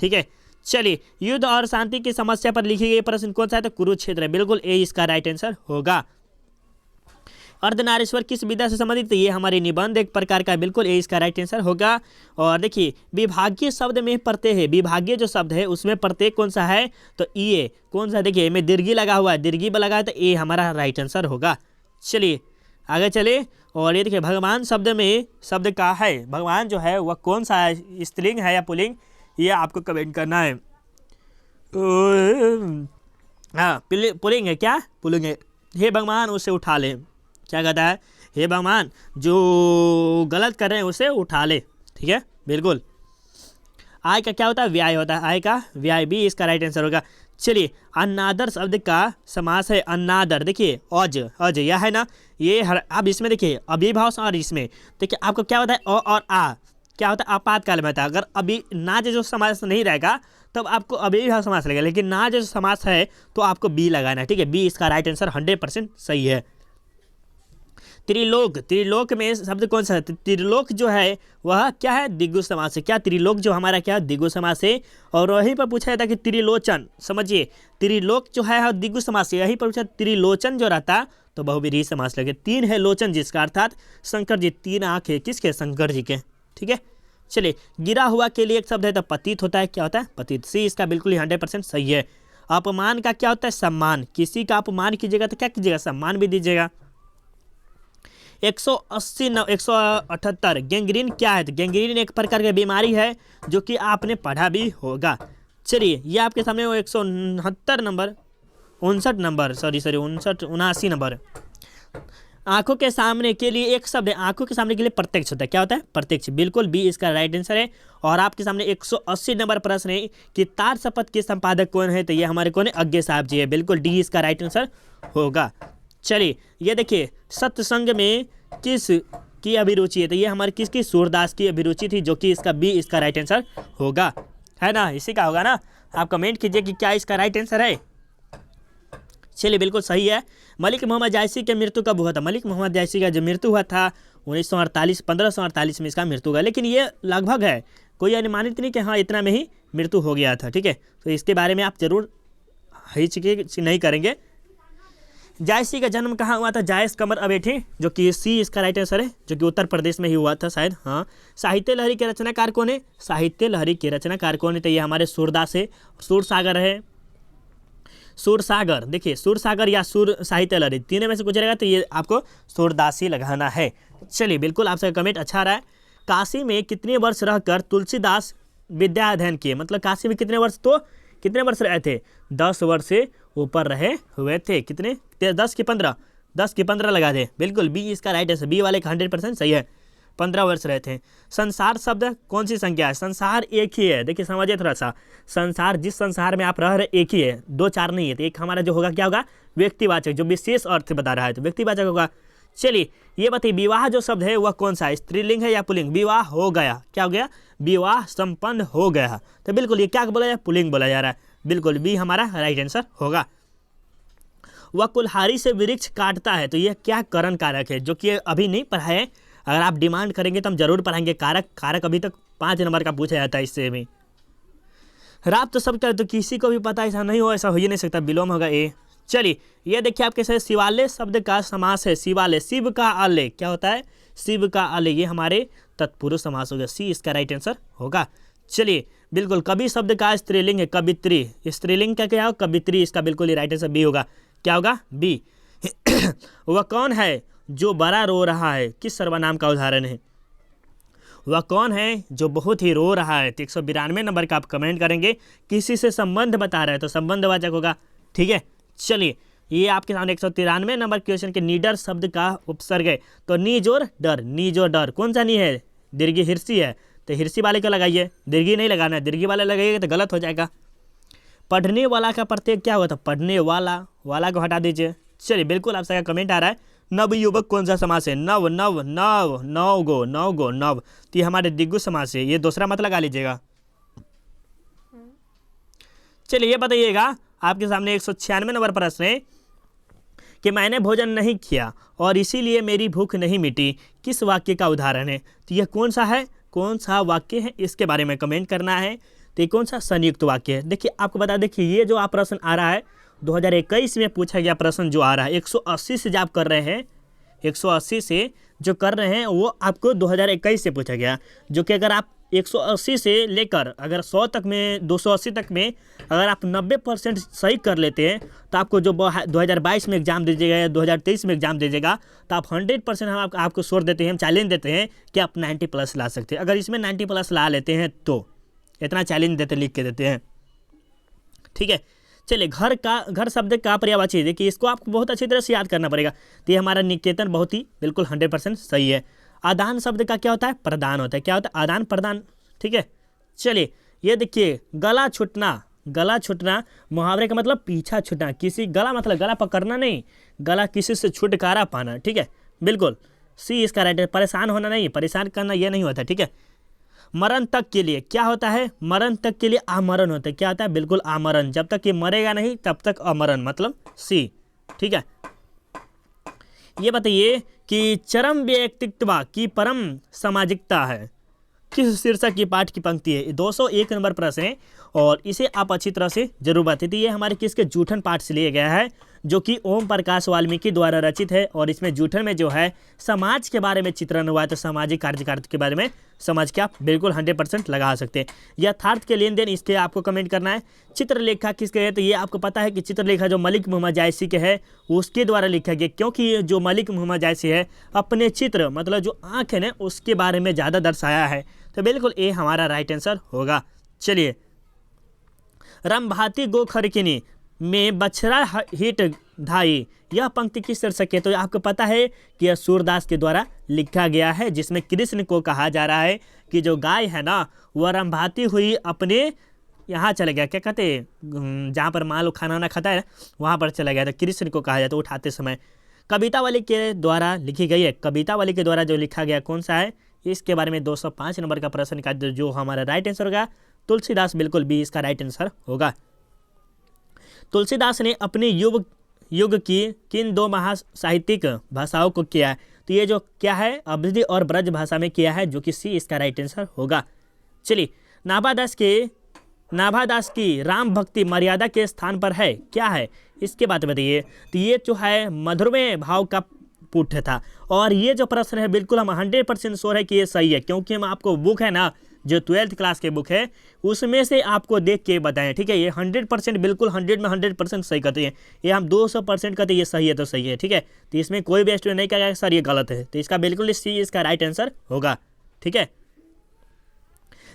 ठीक है, चलिए युद्ध और शांति की समस्या पर लिखी गई प्रश्न कौन सा है? तो कुरुक्षेत्र। बिल्कुल ए इसका राइट आंसर होगा। अर्धनारीश्वर किस विधा से संबंधित? ये हमारे निबंध एक प्रकार का। बिल्कुल ए इसका राइट आंसर होगा। और देखिए विभागीय शब्द में प्रत्यय है। विभागीय जो शब्द है उसमें प्रत्यय कौन सा है? तो ई कौन सा? देखिए में दीर्घी लगा हुआ है, दीर्घी लगा है तो ए हमारा राइट आंसर होगा। चलिए आगे चले और ये देखिए भगवान शब्द में शब्द का है, भगवान जो है वह कौन सा है? स्त्रीलिंग है या पुल्लिंग? ये आपको कमेंट करना है। हाँ पुल्लिंग है। क्या? पुल्लिंग है। हे भगवान उसे उठा ले। क्या कहता है? हे भगवान जो गलत कर रहे हैं उसे उठा ले। ठीक है, बिल्कुल। आय का क्या होता है? व्याय होता है। आय का व्याय भी इसका राइट आंसर होगा। चलिए अनादर शब्द का समास है। अनादर देखिए अज, अज यह है ना, ये अब इसमें देखिए अभिभाव और इसमें देखिए आपको क्या होता है? अ और आ क्या होता है? आपातकाल में होता है। अगर अभी ना जो समास नहीं रहेगा तब आपको अभिभाव समास लगेगा, लेकिन ना जो समास है तो आपको बी लगाना है। ठीक है, बी इसका राइट आंसर 100% सही है। त्रिलोक, त्रिलोक में शब्द कौन सा है? त्रिलोक जो है वह क्या है? द्विगु समास है। क्या? त्रिलोक जो हमारा क्या है? द्विगु समास है। और वहीं पर पूछा जाता है कि त्रिलोचन, समझिए त्रिलोक जो है द्विगु समास है। यहीं पर पूछा त्रिलोचन जो रहता तो बहुव्रीहि समास लगे। 3 है लोचन जिसका अर्थात शंकर जी, 3 आँख है किसके? शंकर जी के। ठीक है, चलिए गिरा हुआ के लिए एक शब्द है तो पतित होता है। क्या होता है? पतित। सी इसका बिल्कुल 100% सही है। अपमान का क्या होता है? सम्मान। किसी का अपमान कीजिएगा तो क्या कीजिएगा? सम्मान भी दीजिएगा। 178 गैंग्रीन क्या है? तो गैंग्रीन एक प्रकार की बीमारी है जो कि आपने पढ़ा भी होगा। चलिए ये आपके सामने वो 169 नंबर 59 नंबर 79 नंबर आंखों के सामने के लिए एक शब्द है, आंखों के सामने के लिए प्रत्यक्ष होता है। क्या होता है? प्रत्यक्ष। बिल्कुल बी इसका राइट आंसर है। और आपके सामने 180 नंबर प्रश्न है कि तार शपथ के संपादक कौन है? तो ये हमारे कौन है? अज्ञे साहब जी है। बिल्कुल डी इसका राइट आंसर होगा। चलिए ये देखिए, सत्संग में किस की अभिरुचि है? तो ये हमारे किसकी? सूरदास की अभिरुचि थी, जो कि इसका बी इसका राइट आंसर होगा, है ना? इसी का होगा ना? आप कमेंट कीजिए कि क्या इसका राइट आंसर है। चलिए बिल्कुल सही है। मलिक मोहम्मद जायसी की मृत्यु कब हुआ था? मलिक मोहम्मद जायसी का जो मृत्यु हुआ था 1548 में इसका मृत्यु हुआ। लेकिन ये लगभग है, कोई अनुमानित नहीं कि हाँ इतना में ही मृत्यु हो गया था। ठीक है, तो इसके बारे में आप जरूर हिचक नहीं करेंगे। जायसी का जन्म कहाँ हुआ था? जायस कमर अमेठी, जो कि सी इसका राइट आंसर है, जो कि उत्तर प्रदेश में ही हुआ था शायद। हाँ। साहित्य लहरी के रचनाकार कौन है? साहित्य लहरी के रचनाकार कौन है? तो ये हमारे सूरदास है, सूरसागर है। सूरसागर, देखिए सूरसागर या सूर साहित्य लहरी, तीनों में से कुछ रहेगा, तो ये आपको सूरदास ही लगाना है। चलिए बिल्कुल आपका कमेंट अच्छा आ रहा है। काशी में कितने वर्ष रहकर तुलसीदास विद्या अध्ययन किए? मतलब काशी में कितने वर्ष, तो कितने वर्ष रहे थे? 10 वर्ष से ऊपर रहे हुए थे। कितने? 10 की 15, 10 की 15 लगा दे। बिल्कुल बी इसका राइट आंसर, बी वाले का 100% सही है। 15 वर्ष रहे थे। संसार शब्द कौन सी संख्या है? संसार एक ही है। देखिए समझिए थोड़ा सा, संसार जिस संसार में आप रह रहे एक ही है, 2 4 नहीं है। तो एक हमारा जो होगा क्या होगा? व्यक्तिवाचक, जो विशेष अर्थ बता रहा है तो व्यक्तिवाचक होगा। चलिए ये बताइए, विवाह जो शब्द है वह कौन सा है? स्त्रीलिंग है या पुल्लिंग? विवाह हो गया, क्या हो गया? विवाह संपन्न हो गया। तो बिल्कुल ये क्या बोला जाए? पुल्लिंग बोला जा रहा है। बिल्कुल बी हमारा राइट आंसर होगा। वह कुल्हाड़ी से वृक्ष काटता है, तो यह क्या करण कारक है? जो कि अभी नहीं पढ़ा है, अगर आप डिमांड करेंगे तो हम जरूर पढ़ाएंगे। कारक, कारक अभी तक 5 नंबर का पूछा जाता है इससे भी। राब तो सबका, तो किसी को भी पता ऐसा नहीं हो, ऐसा हो ही नहीं सकता, विलोम होगा ए। चलिए ये देखिए आपके साथ शिवालय शब्द का समास है। शिवालय, शिव का आलय, क्या होता है? शिव का आलय, ये हमारे तत्पुरुष समास हो गया। सी इसका राइट आंसर होगा। चलिए बिल्कुल, कवि शब्द का स्त्रीलिंग है कवित्री, स्त्रीलिंग का क्या हो? कवित्री, इसका बिल्कुल ही राइट आंसर बी होगा। क्या होगा? बी। वह कौन है जो बड़ा रो रहा है? किस सर्वनाम का उदाहरण है? वह कौन है जो बहुत ही रो रहा है? तो 192 नंबर का आप कमेंट करेंगे। किसी से संबंध बता रहा है तो संबंधवाचक होगा। ठीक है, चलिए ये आपके सामने 193 नंबर क्वेश्चन के निडर शब्द का उपसर्ग है। तो नीज और डर, नीज और डर, कौन सा नी है? दीर्घी हिरसी है, तो हिरसी वाले को लगाइए, दीर्घी नहीं लगाना है। दीर्घी वाला लगाइएगा तो गलत हो जाएगा। पढ़ने वाला का प्रत्यय क्या हुआ था? पढ़ने वाला, वाला को हटा दीजिए। चलिए बिल्कुल आप सबका कमेंट आ रहा है। नव युवक कौन सा समास है? नव, नव, नव, नव गो, नव गो, नव, तो ये हमारे दिग्गु समास है। ये दूसरा मत लगा लीजिएगा। चलिए ये बताइएगा, आपके सामने 196 नंबर प्रश्न है कि मैंने भोजन नहीं किया और इसीलिए मेरी भूख नहीं मिटी, किस वाक्य का उदाहरण है? तो यह कौन सा है? कौन सा वाक्य है? इसके बारे में कमेंट करना है। तो ये कौन सा संयुक्त वाक्य है? देखिए आपको बता, देखिए ये जो आप प्रश्न आ रहा है 2021 में पूछा गया प्रश्न जो आ रहा है, 180 से जो आप कर रहे हैं, 180 से जो कर रहे हैं वो आपको 2021 से पूछा गया। जो कि अगर आप 180 से लेकर अगर 100 तक में, 280 तक में अगर आप 90% सही कर लेते हैं तो आपको जो 2022 में एग्जाम दीजिएगा या 2023 में एग्जाम दीजिएगा तो आप 100% हम आपको शोर देते हैं, हम चैलेंज देते हैं कि आप 90+ ला सकते हैं। अगर इसमें 90+ ला लेते हैं तो इतना चैलेंज देते, लिख के देते हैं। ठीक है, चलिए घर शब्द का पर्यायवाची, देखिए इसको आपको बहुत अच्छी तरह से याद करना पड़ेगा। तो ये हमारा निकेतन बहुत ही बिल्कुल 100% सही है। आदान शब्द का क्या होता है? प्रदान होता है। क्या होता है? आदान प्रदान। ठीक है, चलिए ये देखिए, गला छूटना, गला छूटना मुहावरे का मतलब पीछा छूटना। किसी, गला मतलब गला पकड़ना नहीं, गला किसी से छुटकारा पाना। ठीक है, बिल्कुल सी इसका राइट है। परेशान होना नहीं, परेशान करना ये नहीं होता। ठीक है, मरण तक के लिए क्या होता है? मरण तक के लिए आमरण होता है। क्या होता है? बिल्कुल आमरण, जब तक ये मरेगा नहीं तब तक अमरण, मतलब सी। ठीक है, ये बताइए कि चरम व्यक्तित्व की परम सामाजिकता है, किस शीर्षक की पाठ की पंक्ति है? 201 नंबर प्रश्न है और इसे आप अच्छी तरह से जरूर बताइए। ये हमारे किसके? जूठन पाठ से लिया गया है, जो कि ओम प्रकाश वाल्मीकि द्वारा रचित है। और इसमें जूठन में जो है समाज के बारे में चित्रण हुआ है, तो सामाजिक कार्यकारिता के बारे में समझ के आप बिल्कुल 100% लगा सकते हैं। यथार्थ के लेन देन, इसके आपको कमेंट करना है। चित्रलेखा किसके है? तो ये आपको पता है कि चित्रलेखा जो मलिक मोहम्मद जायसी के है उसके द्वारा लिखा गया, क्योंकि जो मलिक मोहम्मद जायसी है अपने चित्र, मतलब जो आँख है ना, उसके बारे में ज़्यादा दर्शाया है। तो बिल्कुल ए हमारा राइट आंसर होगा। चलिए, रंभाती गोखरकिनी में बछड़ा हिट ढाई, यह पंक्ति किस शीर्षक है? तो आपको पता है कि यह सूरदास के द्वारा लिखा गया है, जिसमें कृष्ण को कहा जा रहा है कि जो गाय है ना वह रंभाती हुई अपने यहाँ चले गया, क्या कहते हैं, जहाँ पर माँ लोग खाना वाना खाता है वहाँ पर चला गया, तो कृष्ण को कहा जाता है उठाते समय। कवितावली के द्वारा लिखी गई है, कवितावली के द्वारा जो लिखा गया कौन सा है? इसके बारे में 205 नंबर का प्रश्न का जो हमारा राइट आंसर होगा तुलसीदास, बिल्कुल बी इसका राइट आंसर होगा। तुलसीदास ने अपने युग की किन दो महासाहित्यिक भाषाओं को किया है? तो ये जो क्या है अवधी और ब्रज भाषा में किया है, जो कि सी इसका राइट आंसर होगा। चलिए, नाभादास की राम भक्ति मर्यादा के स्थान पर है, क्या है इसके बात बताइए? तो ये जो है मधुरमय भाव का पुट था, और ये जो प्रश्न है बिल्कुल हम 100% श्योर है कि ये सही है, क्योंकि हम आपको बुक है ना जो 12th क्लास के बुक है उसमें से आपको देख के बताएं, ठीक है। ये 100% बिल्कुल 100 में 100% सही कहते हैं, ये हम 200% कहते हैं ये सही है तो सही है, ठीक है। तो इसमें कोई भी स्टूडेंट नहीं कहेगा सर ये गलत है, तो इसका बिल्कुल सी इसका राइट आंसर होगा, ठीक है।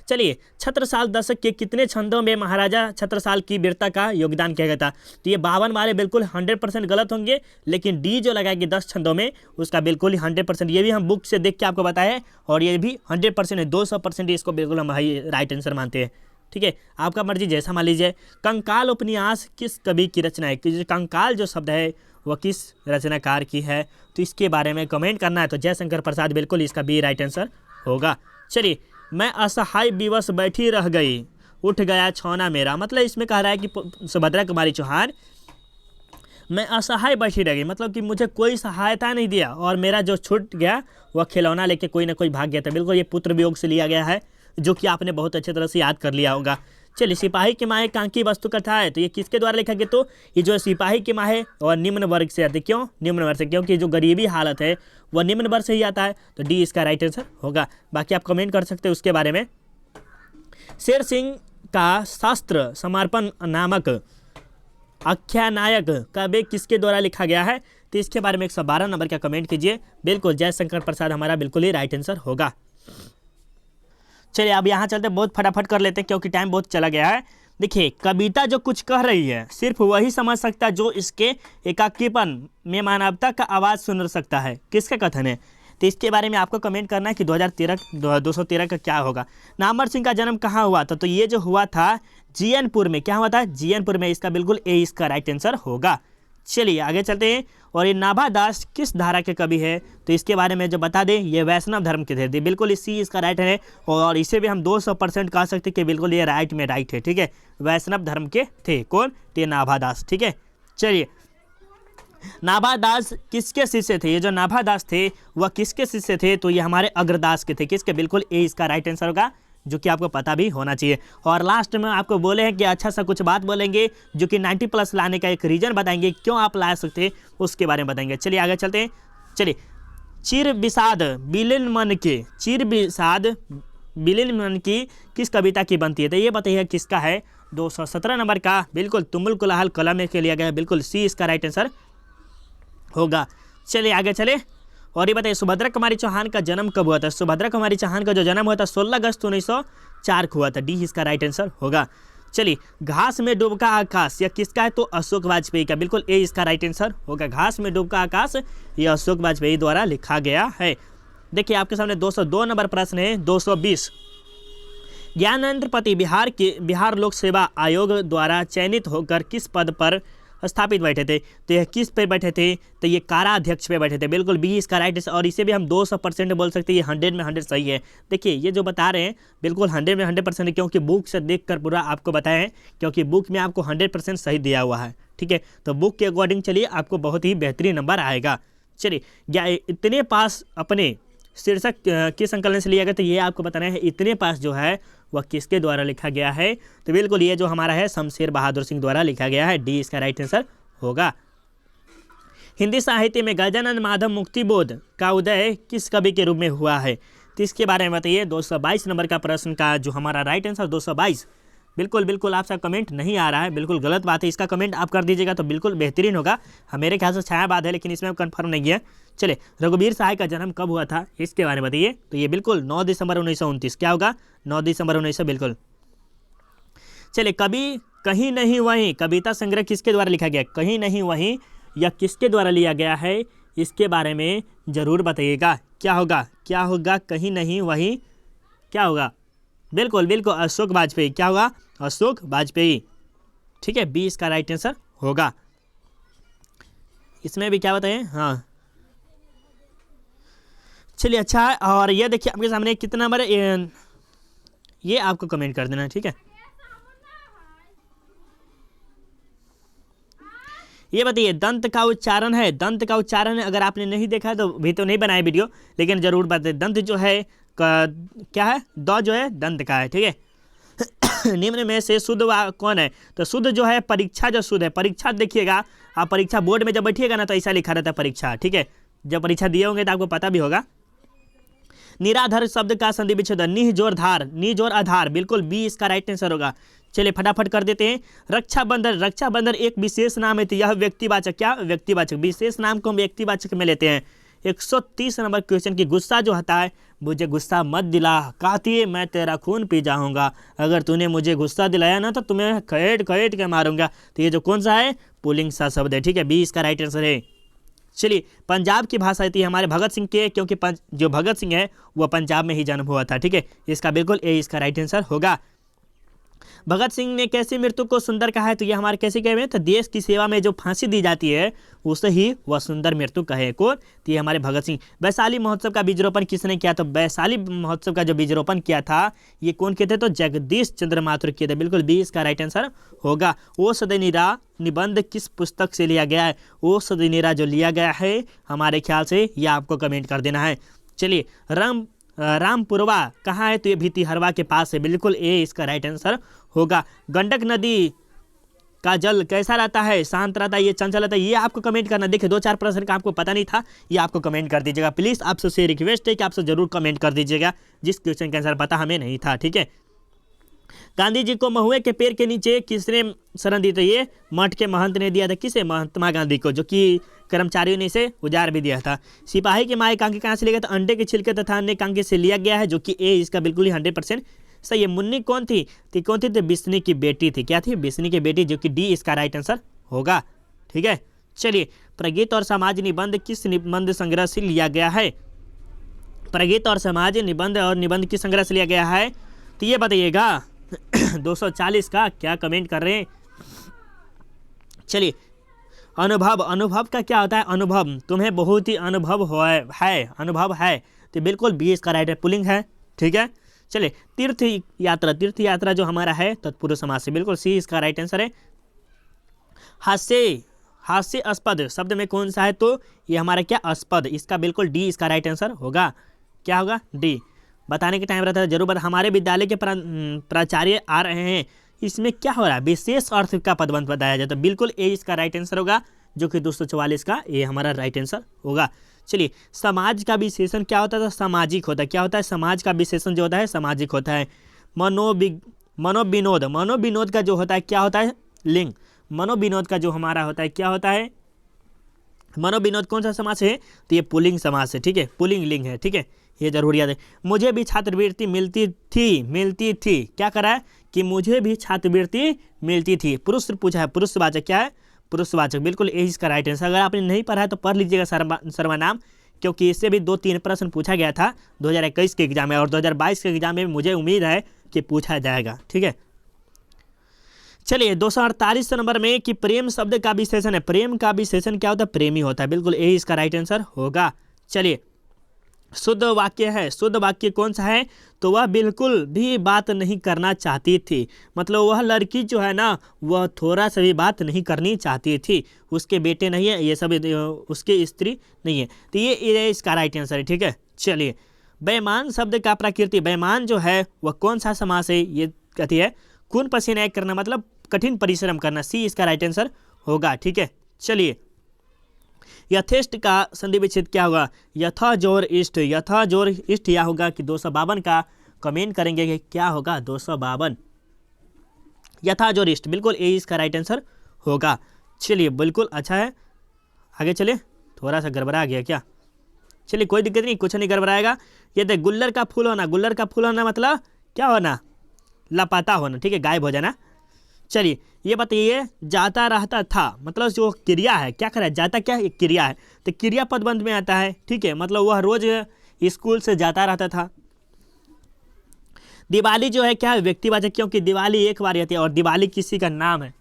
चलिए, छत्रसाल दशक के कितने छंदों में महाराजा छत्रसाल की वीरता का योगदान किया गया था? तो ये 52 वाले बिल्कुल 100% गलत होंगे, लेकिन डी जो लगाएगी 10 छंदों में उसका बिल्कुल ही 100%, ये भी हम बुक से देख के आपको बताया, और ये भी 100% है, 200% इसको बिल्कुल हम राइट आंसर मानते हैं, ठीक है। आपका मर्जी जैसा मान लीजिए। कंकाल उपन्यास किस कवि की रचना है? कि कंकाल जो शब्द है वह किस रचनाकार की है? तो इसके बारे में कमेंट करना है, तो जयशंकर प्रसाद बिल्कुल इसका बी राइट आंसर होगा। चलिए, मैं असहाय विवश बैठी रह गई, उठ गया छौना मेरा, मतलब इसमें कह रहा है कि सुभद्रा कुमारी चौहान मैं असहाय बैठी रह गई, मतलब कि मुझे कोई सहायता नहीं दिया और मेरा जो छूट गया वह खिलौना लेके कोई ना कोई भाग गया था। बिल्कुल ये पुत्र वियोग से लिया गया है, जो कि आपने बहुत अच्छे तरह से याद कर लिया होगा। चलिए, सिपाही की माँ कांकी वस्तु कथा है, तो ये किसके द्वारा लिखा गया? तो ये जो सिपाही की माँ है और निम्न वर्ग से आती, क्यों निम्न वर्ग से? क्योंकि जो गरीबी हालत है वह निम्न वर्ग से ही आता है, तो डी इसका राइट आंसर होगा। बाकी आप कमेंट कर सकते हैं उसके बारे में। शेर सिंह का शास्त्र समर्पण नामक आख्यानायक काव्य किसके द्वारा लिखा गया है? तो इसके बारे में 112 नंबर का कमेंट कीजिए, बिल्कुल जयशंकर प्रसाद हमारा बिल्कुल ही राइट आंसर होगा। चलिए, अब यहाँ चलते बहुत फटाफट कर लेते हैं क्योंकि टाइम बहुत चला गया है। देखिए, कविता जो कुछ कह रही है सिर्फ वही समझ सकता है जो इसके एकाकीपन में मानवता का आवाज़ सुन सकता है। किसका कथन है? तो इसके बारे में आपको कमेंट करना है कि 213 का क्या होगा। नामवर सिंह का जन्म कहाँ हुआ था? तो ये जो हुआ था जीएनपुर में, क्या हुआ था? जीएनपुर में, इसका बिल्कुल ए इसका राइट आंसर होगा। चलिए आगे चलते हैं। और ये नाभादास किस धारा के कवि है? तो इसके बारे में जो बता दें, ये वैष्णव धर्म के थे, बिल्कुल इसी इसका राइट है, और इसे भी हम 200% कह सकते हैं कि बिल्कुल ये राइट में राइट है, ठीक है। वैष्णव धर्म के थे कौन? तो नाभादास, ठीक है। चलिए, नाभादास किसके शिष्य थे? ये जो नाभादास थे वह किसके शिष्य थे? तो ये हमारे अग्रदास के थे। किसके? बिल्कुल ए इसका राइट आंसर होगा, जो कि आपको पता भी होना चाहिए। और लास्ट में आपको बोले हैं कि अच्छा सा कुछ बात बोलेंगे जो कि 90+ लाने का एक रीजन बताएंगे, क्यों आप ला सकते हैं उसके बारे में बताएंगे। चलिए आगे चलते हैं। चलिए, चिर विषाद बिलिन मन की किस कविता की बनती है? तो ये बताइए किसका है? 217 नंबर का बिल्कुल तुमुल कुलाहल कलम के लिया गया, बिल्कुल सी इसका राइट आंसर होगा। चलिए आगे चले। और ये बताइए, सुभद्रा कुमारी चौहान का जन्म कब हुआ था? सुभद्रा कुमारी चौहान का जो जन्म हुआ था 16 अगस्त 1904 को हुआ था, डी इसका राइट आंसर होगा। चलिए, घास में डूबका आकाश यह किसका है? तो अशोक वाजपेयी का, बिल्कुल ए इसका राइट आंसर होगा। घास में डूबका आकाश यह अशोक वाजपेयी द्वारा लिखा गया है। देखिए, आपके सामने 202 नंबर प्रश्न है। 220, ज्ञानेंद्र पति बिहार लोक सेवा आयोग द्वारा चयनित होकर किस पद पर स्थापित बैठे थे? तो यह किस पे बैठे थे? तो ये काराध्यक्ष पे बैठे थे, बिल्कुल बी इसका राइट है। और इसे भी हम 200% बोल सकते हैं, ये 100 में 100 सही है। देखिए, ये जो बता रहे हैं बिल्कुल 100 में 100% है, क्योंकि बुक से देखकर पूरा आपको बताए हैं, क्योंकि बुक में आपको 100% सही दिया हुआ है, ठीक है। तो बुक के अकॉर्डिंग चलिए आपको बहुत ही बेहतरीन नंबर आएगा। चलिए, इतने पास अपने शीर्षक किस संकलन से लिया गया? तो ये आपको बताना है इतने पास जो है वह किसके द्वारा लिखा गया है? तो बिल्कुल ये जो हमारा है शमशेर बहादुर सिंह द्वारा लिखा गया है, डी इसका राइट आंसर होगा। हिंदी साहित्य में गजानन माधव मुक्तिबोध का उदय किस कवि के रूप में हुआ है? तो इसके बारे में बताइए। 222 नंबर का प्रश्न का जो हमारा राइट आंसर 222, बिल्कुल आपका कमेंट नहीं आ रहा है, बिल्कुल गलत बात है। इसका कमेंट आप कर दीजिएगा तो बिल्कुल बेहतरीन होगा। मेरे ख्याल से छायाबाद है, लेकिन इसमें कंफर्म नहीं है। चले, रघुवीर सहाय का जन्म कब हुआ था? इसके बारे में बताइए। तो ये बिल्कुल 9 दिसंबर 1929, क्या होगा? 9 दिसंबर 1900, बिल्कुल। चलिए, कहीं नहीं वहीं कविता संग्रह किसके द्वारा लिखा गया? कहीं नहीं वहीं या किसके द्वारा लिया गया है, इसके बारे में ज़रूर बताइएगा। क्या होगा? क्या होगा? कहीं नहीं वहीं क्या होगा? बिल्कुल बिल्कुल अशोक वाजपेयी। क्या होगा? अशोक वाजपेयी। ठीक है, बी इसका राइट आंसर होगा। इसमें भी क्या बताएं? हाँ चलिए अच्छा है। और ये देखिए आपके सामने कितना नंबर है, ये आपको कमेंट कर देना है। ठीक है, ये बताइए दंत का उच्चारण है, दंत का उच्चारण है। अगर आपने नहीं देखा तो भी तो नहीं बनाया वीडियो, लेकिन जरूर बताइए दंत जो है क्या है? द जो है दंत का है। ठीक है निम्न में से शुद्ध कौन है? तो शुद्ध जो है परीक्षा, जो शुद्ध है परीक्षा। देखिएगा आप परीक्षा बोर्ड में जब बैठिएगा ना तो ऐसा लिखा रहता है परीक्षा। ठीक है, जब परीक्षा दिए होंगे तो आपको पता भी होगा। निराधार शब्द का संधि विच्छेद निह जोर धार, निह जोर आधार। बिल्कुल बी इसका राइट आंसर होगा। चलिए फटाफट कर देते हैं। रक्षाबंधन, रक्षाबंधन एक विशेष नाम है तो यह व्यक्तिवाचक, क्या व्यक्तिवाचक, विशेष नाम को हम व्यक्तिवाचक में लेते हैं। 130 नंबर क्वेश्चन की गुस्सा जो होता है, मुझे गुस्सा मत दिला, कहती है मैं तेरा खून पी जाऊंगा, अगर तूने मुझे गुस्सा दिलाया ना तो तुम्हें खड़ेट खड़ेट के मारूंगा। तो ये जो कौन सा है? पुल्लिंग सा शब्द है। ठीक है, बी इसका राइट आंसर है। चलिए पंजाब की भाषा थी हमारे भगत सिंह के, क्योंकि जो भगत सिंह है वह पंजाब में ही जन्म हुआ था। ठीक है, इसका बिल्कुल ए इसका राइट आंसर होगा। भगत सिंह ने कैसी मृत्यु को सुंदर कहा है? तो ये हमारे कैसे कहे हैं? तो देश की सेवा में जो फांसी दी जाती है उसे ही वह सुंदर मृत्यु कहे। कौन? तो ये हमारे भगत सिंह। वैशाली महोत्सव का बीजरोपण किसने किया? तो वैशाली महोत्सव का जो बीजरोपण किया था ये कौन किए थे? तो जगदीश चंद्र माथुर किए थे। बिल्कुल बी इसका राइट आंसर होगा। ओ सदैनीरा निबंध किस पुस्तक से लिया गया है? ओ सदैनीरा जो लिया गया है हमारे ख्याल से यह आपको कमेंट कर देना है। चलिए रामपुरवा कहाँ है? तो ये भितिहरवा के पास है। बिल्कुल ए इसका राइट आंसर होगा। गंडक नदी का जल कैसा रहता है? शांत रहता है, ये चंचल रहता है, ये आपको कमेंट करना। देखिए 2-4 प्रश्न का आपको पता नहीं था, ये आपको कमेंट कर दीजिएगा प्लीज़। आपसे रिक्वेस्ट है कि आपसे जरूर कमेंट कर दीजिएगा जिस क्वेश्चन का आंसर पता हमें नहीं था। ठीक है, गांधी जी को महुए के पेड़ के नीचे किसने शरण दी? तो ये मठ के महंत ने दिया था। किसे? महात्मा गांधी को, जो कि कर्मचारियों ने इसे उजार भी दिया था। सिपाही के माए कांके कहाँ से लिया गया? तो अंडे के छिलके तथा अन्य कांके से लिया गया है, जो कि ए इसका बिल्कुल ही 100% सही है। मुन्नी कौन थी? तो कौन थी? तो बिस्नी की बेटी थी। क्या थी? बिस्नी की बेटी, जो कि डी इसका राइट आंसर होगा। ठीक है, चलिए प्रगीत और समाज निबंध किस निबंध संग्रह से लिया गया है? प्रगीत और समाज निबंध और निबंध किस संग्रह से लिया गया है? तो ये बताइएगा 240 का क्या कमेंट कर रहे हैं? चलिए अनुभव, अनुभव का क्या होता है? अनुभव, तुम्हें बहुत ही अनुभव है, अनुभव है। तो बिल्कुल बी इसका राइट है, पुल्लिंग है। ठीक है, चलिए तीर्थ यात्रा, तीर्थ यात्रा जो हमारा है तत्पुरुष समास से। बिल्कुल सी इसका राइट आंसर है। हास्य, हास्यास्पद शब्द में कौन सा है? तो ये हमारा क्या? अस्पद। इसका बिल्कुल डी इसका राइट आंसर होगा। क्या होगा? डी। बताने के टाइम रहता है जरूर। हमारे विद्यालय के प्राचार्य आ रहे हैं, इसमें क्या हो रहा है? विशेष अर्थ का पदबंध बताया जाए तो बिल्कुल ए इसका राइट आंसर होगा, जो कि 244 का ए हमारा राइट आंसर होगा। चलिए समाज का विशेषण क्या होता है? तो सामाजिक होता है। क्या होता है? समाज का विशेषण जो होता है सामाजिक होता है। मनोविनोद, मनोविनोद का जो होता है क्या होता है? लिंग। मनोविनोद का जो हमारा होता है क्या होता है? मनोविनोद कौन सा समास है? तो ये पुल्लिंग समास है। ठीक है, पुल्लिंग लिंग है। ठीक है, ये जरूर याद है। मुझे भी छात्रवृत्ति मिलती थी। क्या करा है? कि मुझे भी छात्रवृत्ति मिलती थी। पुरुष पूछा है, पुरुषवाचक क्या है? पुरुषवाचक। बिल्कुल यही इसका राइट आंसर। अगर आपने नहीं पढ़ा है तो पढ़ लीजिएगा सर्वनाम, क्योंकि इससे भी 2-3 प्रश्न पूछा गया था 2021 के एग्जाम में, और 2022 के एग्जाम में मुझे उम्मीद है कि पूछा जाएगा। ठीक है, चलिए 248 नंबर में कि प्रेम शब्द का विशेषण है। प्रेम का विशेषण क्या होता है? प्रेमी होता है। बिल्कुल यही इसका राइट आंसर होगा। चलिए शुद्ध वाक्य है, शुद्ध वाक्य कौन सा है? तो वह बिल्कुल भी बात नहीं करना चाहती थी। मतलब वह लड़की जो है ना वह थोड़ा सा भी बात नहीं करनी चाहती थी। उसके बेटे नहीं है ये सब, उसके स्त्री नहीं है। तो ये इसका राइट आंसर है। ठीक है, चलिए बेईमान शब्द का प्रकृति, बेईमान जो है वह कौन सा समास है? ये कहती है खून पसीना एक करना, मतलब कठिन परिश्रम करना। सी इसका राइट आंसर होगा। ठीक है, चलिए यथेष्ट का संधि विच्छेद क्या होगा? यथा जोर इष्ट, यथा जोर इष्ट या होगा कि 252 का कमेंट करेंगे कि क्या होगा? 252 यथा जोर इष्ट। बिल्कुल ए इसका राइट आंसर होगा। चलिए बिल्कुल अच्छा है, आगे चले। थोड़ा सा गड़बड़ा गया क्या? चलिए कोई दिक्कत नहीं, कुछ नहीं गड़बड़ाएगा। ये देख गुल्लर का फूल होना, गुल्लर का फूल होना मतलब क्या होना? लापता होना। ठीक है, गायब हो जाना। चलिए ये बताइए, जाता रहता था मतलब जो क्रिया है, क्या कर रहा है, जाता क्या है, क्रिया है, तो क्रिया पदबंध में आता है, ठीक है, मतलब वह रोज स्कूल से जाता रहता था। दिवाली जो है क्या है, व्यक्तिवाचक, क्योंकि दिवाली एक बार आती है और दिवाली किसी का नाम है।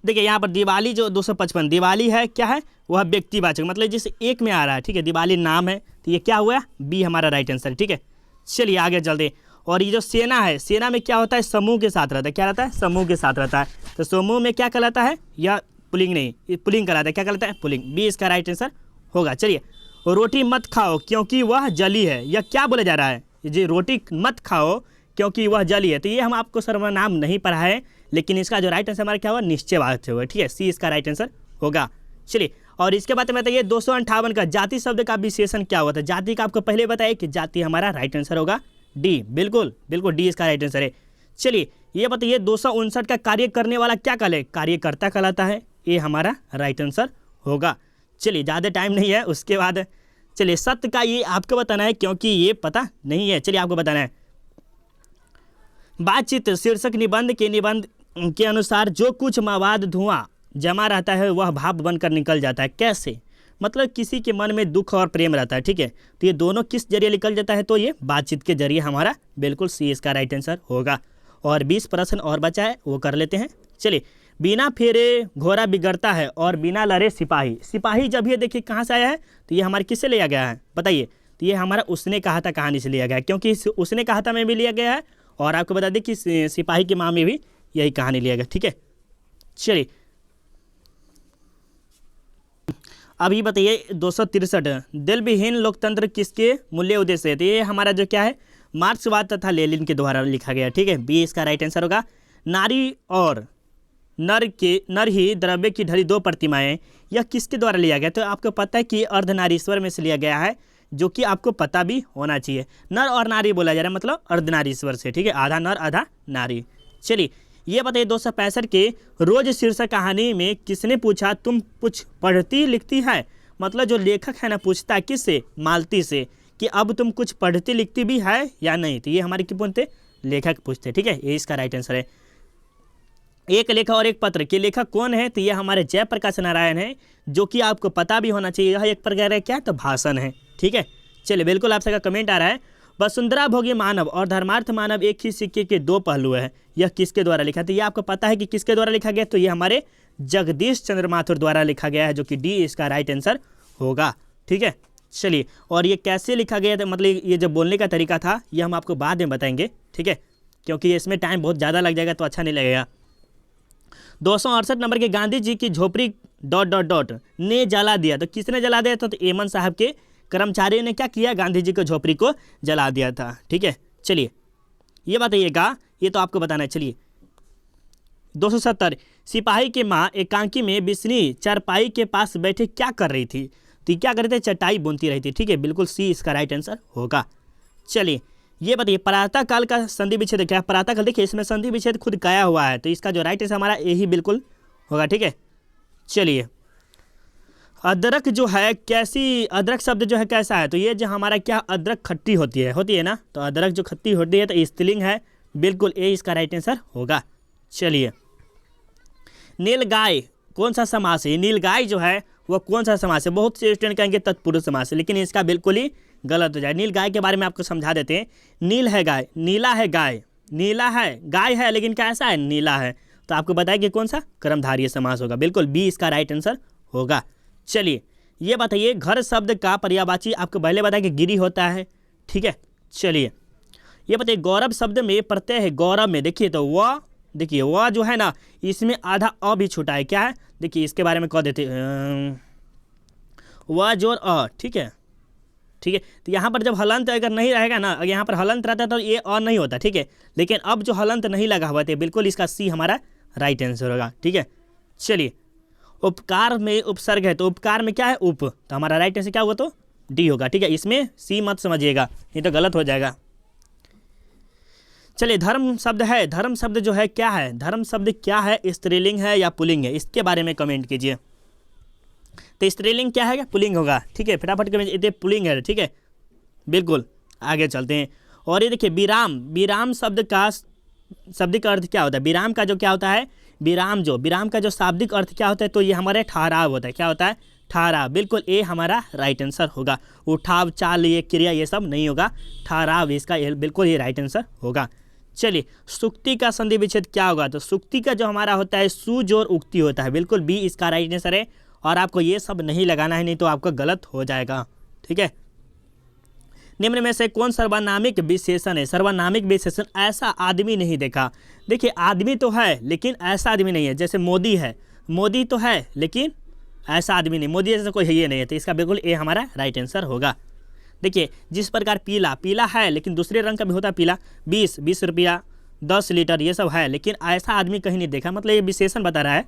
देखिए यहाँ पर दिवाली जो 255 दिवाली है क्या है, वह व्यक्तिवाचक, मतलब जिस एक में आ रहा है, ठीक है, दिवाली नाम है, तो ये क्या हुआ, बी हमारा राइट आंसर, ठीक है। चलिए आगे चलते। और ये जो सेना है, सेना में क्या होता है, समूह के साथ रहता है, क्या रहता है, समूह के साथ रहता है, तो समूह में क्या कहलाता है, या पुलिंग नहीं, पुलिंग कहलाता है, क्या कहलाता है, पुलिंग, बी इसका राइट आंसर होगा। चलिए, रोटी मत खाओ क्योंकि वह जली है, या क्या बोला जा रहा है, जी रोटी मत खाओ क्योंकि वह जली है, तो ये हम आपको सर्वनाम नहीं पढ़ा है, लेकिन इसका जो राइट आंसर हमारा क्या हुआ, निश्चयवाचक हुआ, ठीक है, सी इसका राइट आंसर होगा। चलिए, और इसके बाद में बताइए 258 का जाति शब्द का विशेषण क्या होता है। जाति का आपको पहले बताइए कि जाति हमारा राइट आंसर होगा डी, बिल्कुल बिल्कुल डी इसका राइट आंसर है। चलिए ये बताइए 259 का कार्य करने वाला क्या कहले, कार्यकर्ता कहलाता है, ये हमारा राइट आंसर होगा। चलिए ज़्यादा टाइम नहीं है, उसके बाद चलिए सत्य का ये आपको बताना है क्योंकि ये पता नहीं है, चलिए आपको बताना है। बातचीत शीर्षक निबंध के अनुसार जो कुछ मवाद धुआं जमा रहता है वह भाप बनकर निकल जाता है, कैसे, मतलब किसी के मन में दुख और प्रेम रहता है, ठीक है, तो ये दोनों किस जरिए निकल जाता है, तो ये बातचीत के जरिए हमारा बिल्कुल सी इसका राइट आंसर होगा। और 20 प्रश्न और बचा है, वो कर लेते हैं। चलिए, बिना फेरे घोड़ा बिगड़ता है और बिना लड़े सिपाही, सिपाही जब ये देखिए कहाँ से आया है, तो ये हमारे किससे लिया गया है बताइए, तो ये हमारा उसने कहा था कहानी से लिया गया है, क्योंकि उसने कहा था में भी लिया गया है, और आपको बता दें कि सिपाही की माँ में भी यही कहानी लिया गया, ठीक है। चलिए अभी बताइए 263 दिल विहीन लोकतंत्र किसके मूल्य उद्देश्य है, तो ये हमारा जो क्या है, मार्क्सवाद तथा लेनिन के द्वारा लिखा गया, ठीक है, बी इसका राइट आंसर होगा। नारी और नर ही द्रव्य की ढली दो प्रतिमाएं, यह किसके द्वारा लिया गया, तो आपको पता है कि अर्धनारीश्वर में से लिया गया है, जो कि आपको पता भी होना चाहिए। नर और नारी बोला जा रहा है, मतलब अर्धनारीश्वर से, ठीक है, आधा नर आधा नारी। चलिए ये बताइए 265 के रोज शीर्षक कहानी में किसने पूछा तुम कुछ पढ़ती लिखती है, मतलब जो लेखक है ना पूछता है किससे, मालती से, कि अब तुम कुछ पढ़ती लिखती भी है या नहीं, तो ये हमारे क्या पूछते, लेखक पूछते, ठीक है, ये इसका राइट आंसर है। एक लेखक और एक पत्र के लेखक कौन है, तो ये हमारे जयप्रकाश नारायण है, जो कि आपको पता भी होना चाहिए, यह एक प्रकार क्या है, तो भाषण है, ठीक है। चलिए बिल्कुल आप सबका कमेंट आ रहा है, वसुंधरा भोगी मानव और धर्मार्थ मानव एक ही सिक्के के दो पहलू है, यह किसके द्वारा लिखा, तो ये आपको पता है कि किसके द्वारा लिखा गया, तो ये हमारे जगदीश चंद्र माथुर द्वारा लिखा गया है, जो कि डी इसका राइट आंसर होगा, ठीक है। चलिए, और ये कैसे लिखा गया था, मतलब ये जो बोलने का तरीका था, ये हम आपको बाद में बताएंगे, ठीक है, क्योंकि इसमें टाइम बहुत ज़्यादा लग जाएगा तो अच्छा नहीं लगेगा। 268 नंबर के गांधी जी की झोपड़ी ... ने जला दिया, तो किसने जला दिया था, तो एमन साहब के कर्मचारियों ने क्या किया, गांधी जी की झोपड़ी को जला दिया था, ठीक है। चलिए ये बताइएगा, ये तो आपको बताना है। चलिए 270 सिपाही की माँ एकांकी में बिस्नी चारपाई के पास बैठे क्या कर रही थी, तो क्या कर रहे थे, चटाई बुनती रही थी, ठीक है, बिल्कुल सी इसका राइट आंसर होगा। चलिए ये बताइए प्रातः काल का संधि विच्छेद क्या है, प्रातः काल देखिए इसमें संधि विच्छेद खुद गया हुआ है, तो इसका जो राइट आंसर हमारा यही बिल्कुल होगा, ठीक है। चलिए अदरक जो है कैसी, अदरक शब्द जो है कैसा है, तो ये जो हमारा क्या, अदरक खट्टी होती है ना, तो अदरक जो खट्टी होती है तो स्त्रीलिंग है, बिल्कुल ए इसका राइट आंसर होगा। चलिए नीलगाय कौन सा समास है, नीलगाय जो है वह कौन सा समास है, बहुत से स्टूडेंट कहेंगे तत्पुरुष समास है, लेकिन इसका बिल्कुल ही गलत हो जाए। नीलगाय के बारे में आपको समझा देते हैं, नील है गाय, नीला है गाय, नीला है गाय है लेकिन कैसा है, नीला है, तो आपको बताया कि कौन सा कर्मधारय समास होगा, बिल्कुल बी इसका राइट आंसर होगा। चलिए ये बताइए घर शब्द का पर्यायवाची आपको पहले बताया कि गिरी होता है, ठीक है। चलिए ये बताइए गौरव शब्द में प्रत्यय है, गौरव में देखिए तो वह, देखिए वह जो है ना इसमें आधा अ भी छूटा है, क्या है, देखिए इसके बारे में कह देते वह जोर अ, ठीक है, ठीक है, तो यहाँ पर जब हलंत अगर नहीं रहेगा ना, अगर यहाँ पर हलंत रहता तो ये अ नहीं होता, ठीक है, लेकिन अब जो हलंत नहीं लगा हुआ था बिल्कुल इसका सी हमारा राइट आंसर होगा, ठीक है। चलिए उपकार में उपसर्ग है, तो उपकार में क्या है, उप, तो हमारा राइट आंसर क्या होगा, तो डी होगा, ठीक है, इसमें सी मत समझिएगा नहीं तो गलत हो जाएगा। चलिए धर्म शब्द है, धर्म शब्द जो है क्या है, धर्म शब्द क्या है, स्त्रीलिंग है या पुल्लिंग है, इसके बारे में कमेंट कीजिए। तो स्त्रीलिंग क्या है, पुल्लिंग होगा, ठीक है, फटाफट कमेंट, पुल्लिंग है, ठीक है, बिल्कुल आगे चलते हैं। और ये देखिए विराम, विराम शब्द का शाब्दिक अर्थ क्या होता है, विराम का जो क्या होता है, विराम का जो शाब्दिक अर्थ क्या होता है, तो ये हमारे ठहराव होता है। क्या होता है, ठहराव। बिल्कुल ए हमारा राइट आंसर होगा। उठाव, चाल, ये क्रिया ये सब नहीं होगा, ठहराव इसका बिल्कुल ये राइट आंसर होगा। चलिए, सुक्ति का संधि विच्छेद क्या होगा, तो सुक्ति का जो हमारा होता है सु जोड़ उक्ति होता है। बिल्कुल बी इसका राइट आंसर है, और आपको ये सब नहीं लगाना है, नहीं तो आपका गलत हो जाएगा। ठीक है, निम्न में से कौन सर्वनामिक विशेषण है, सर्वनामिक विशेषण, ऐसा आदमी नहीं देखा। देखिए, आदमी तो है लेकिन ऐसा आदमी नहीं है। जैसे मोदी है, मोदी तो है लेकिन ऐसा आदमी नहीं, मोदी जैसा कोई है ये नहीं है, तो इसका बिल्कुल ए हमारा राइट आंसर होगा। देखिए, जिस प्रकार पीला है लेकिन दूसरे रंग का भी होता है पीला, 20 रुपया, 10 लीटर, ये सब है, लेकिन ऐसा आदमी कहीं नहीं देखा, मतलब ये विशेषण बता रहा है।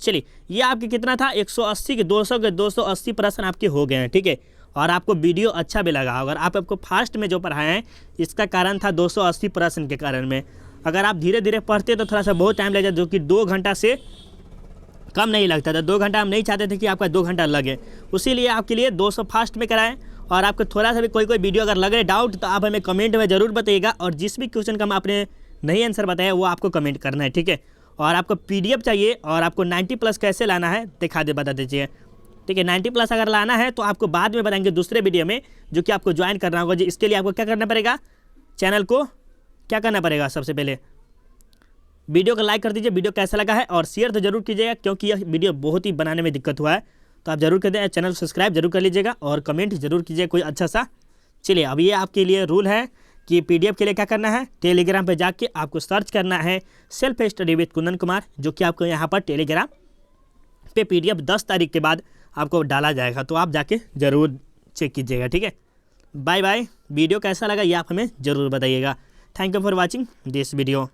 चलिए, ये आपके कितना था, 180 के 280 प्रश्न आपके हो गए हैं। ठीक है, और आपको वीडियो अच्छा भी लगा, अगर आपको फास्ट में जो पढ़ाए हैं इसका कारण था 280 प्रश्न के कारण में। अगर आप धीरे धीरे पढ़ते तो थोड़ा सा बहुत टाइम लग जाता, जो कि 2 घंटा से कम नहीं लगता था। 2 घंटा हम नहीं चाहते थे कि आपका 2 घंटा लगे, उसीलिए आपके लिए 200 फास्ट में कराएं। और आपको थोड़ा सा भी कोई वीडियो अगर लगे डाउट तो आप हमें कमेंट में ज़रूर बताइएगा, और जिस भी क्वेश्चन का हम आपने नहीं आंसर बताया वो आपको कमेंट करना है। ठीक है, और आपको PDF चाहिए और आपको 90+ कैसे लाना है बता दीजिए। ठीक है, 90+ अगर लाना है तो आपको बाद में बताएंगे दूसरे वीडियो में, जो कि आपको ज्वाइन करना होगा। इसके लिए आपको क्या करना पड़ेगा, चैनल को क्या करना पड़ेगा, सबसे पहले वीडियो को लाइक कर दीजिए, वीडियो कैसा लगा है, और शेयर तो जरूर कीजिएगा, क्योंकि यह वीडियो बहुत ही बनाने में दिक्कत हुआ है, तो आप जरूर कर दें। चैनल को सब्सक्राइब जरूर कर लीजिएगा, और कमेंट जरूर कीजिए कोई अच्छा सा। चलिए, अब ये आपके लिए रूल है कि PDF के लिए क्या करना है, टेलीग्राम पे जाके आपको सर्च करना है self study with Kundan Kumar, जो कि आपको यहाँ पर टेलीग्राम पे PDF 10 तारीख के बाद आपको डाला जाएगा, तो आप जाके ज़रूर चेक कीजिएगा। ठीक है, बाय बाय। वीडियो कैसा लगा ये आप हमें ज़रूर बताइएगा। Thank you for watching this video.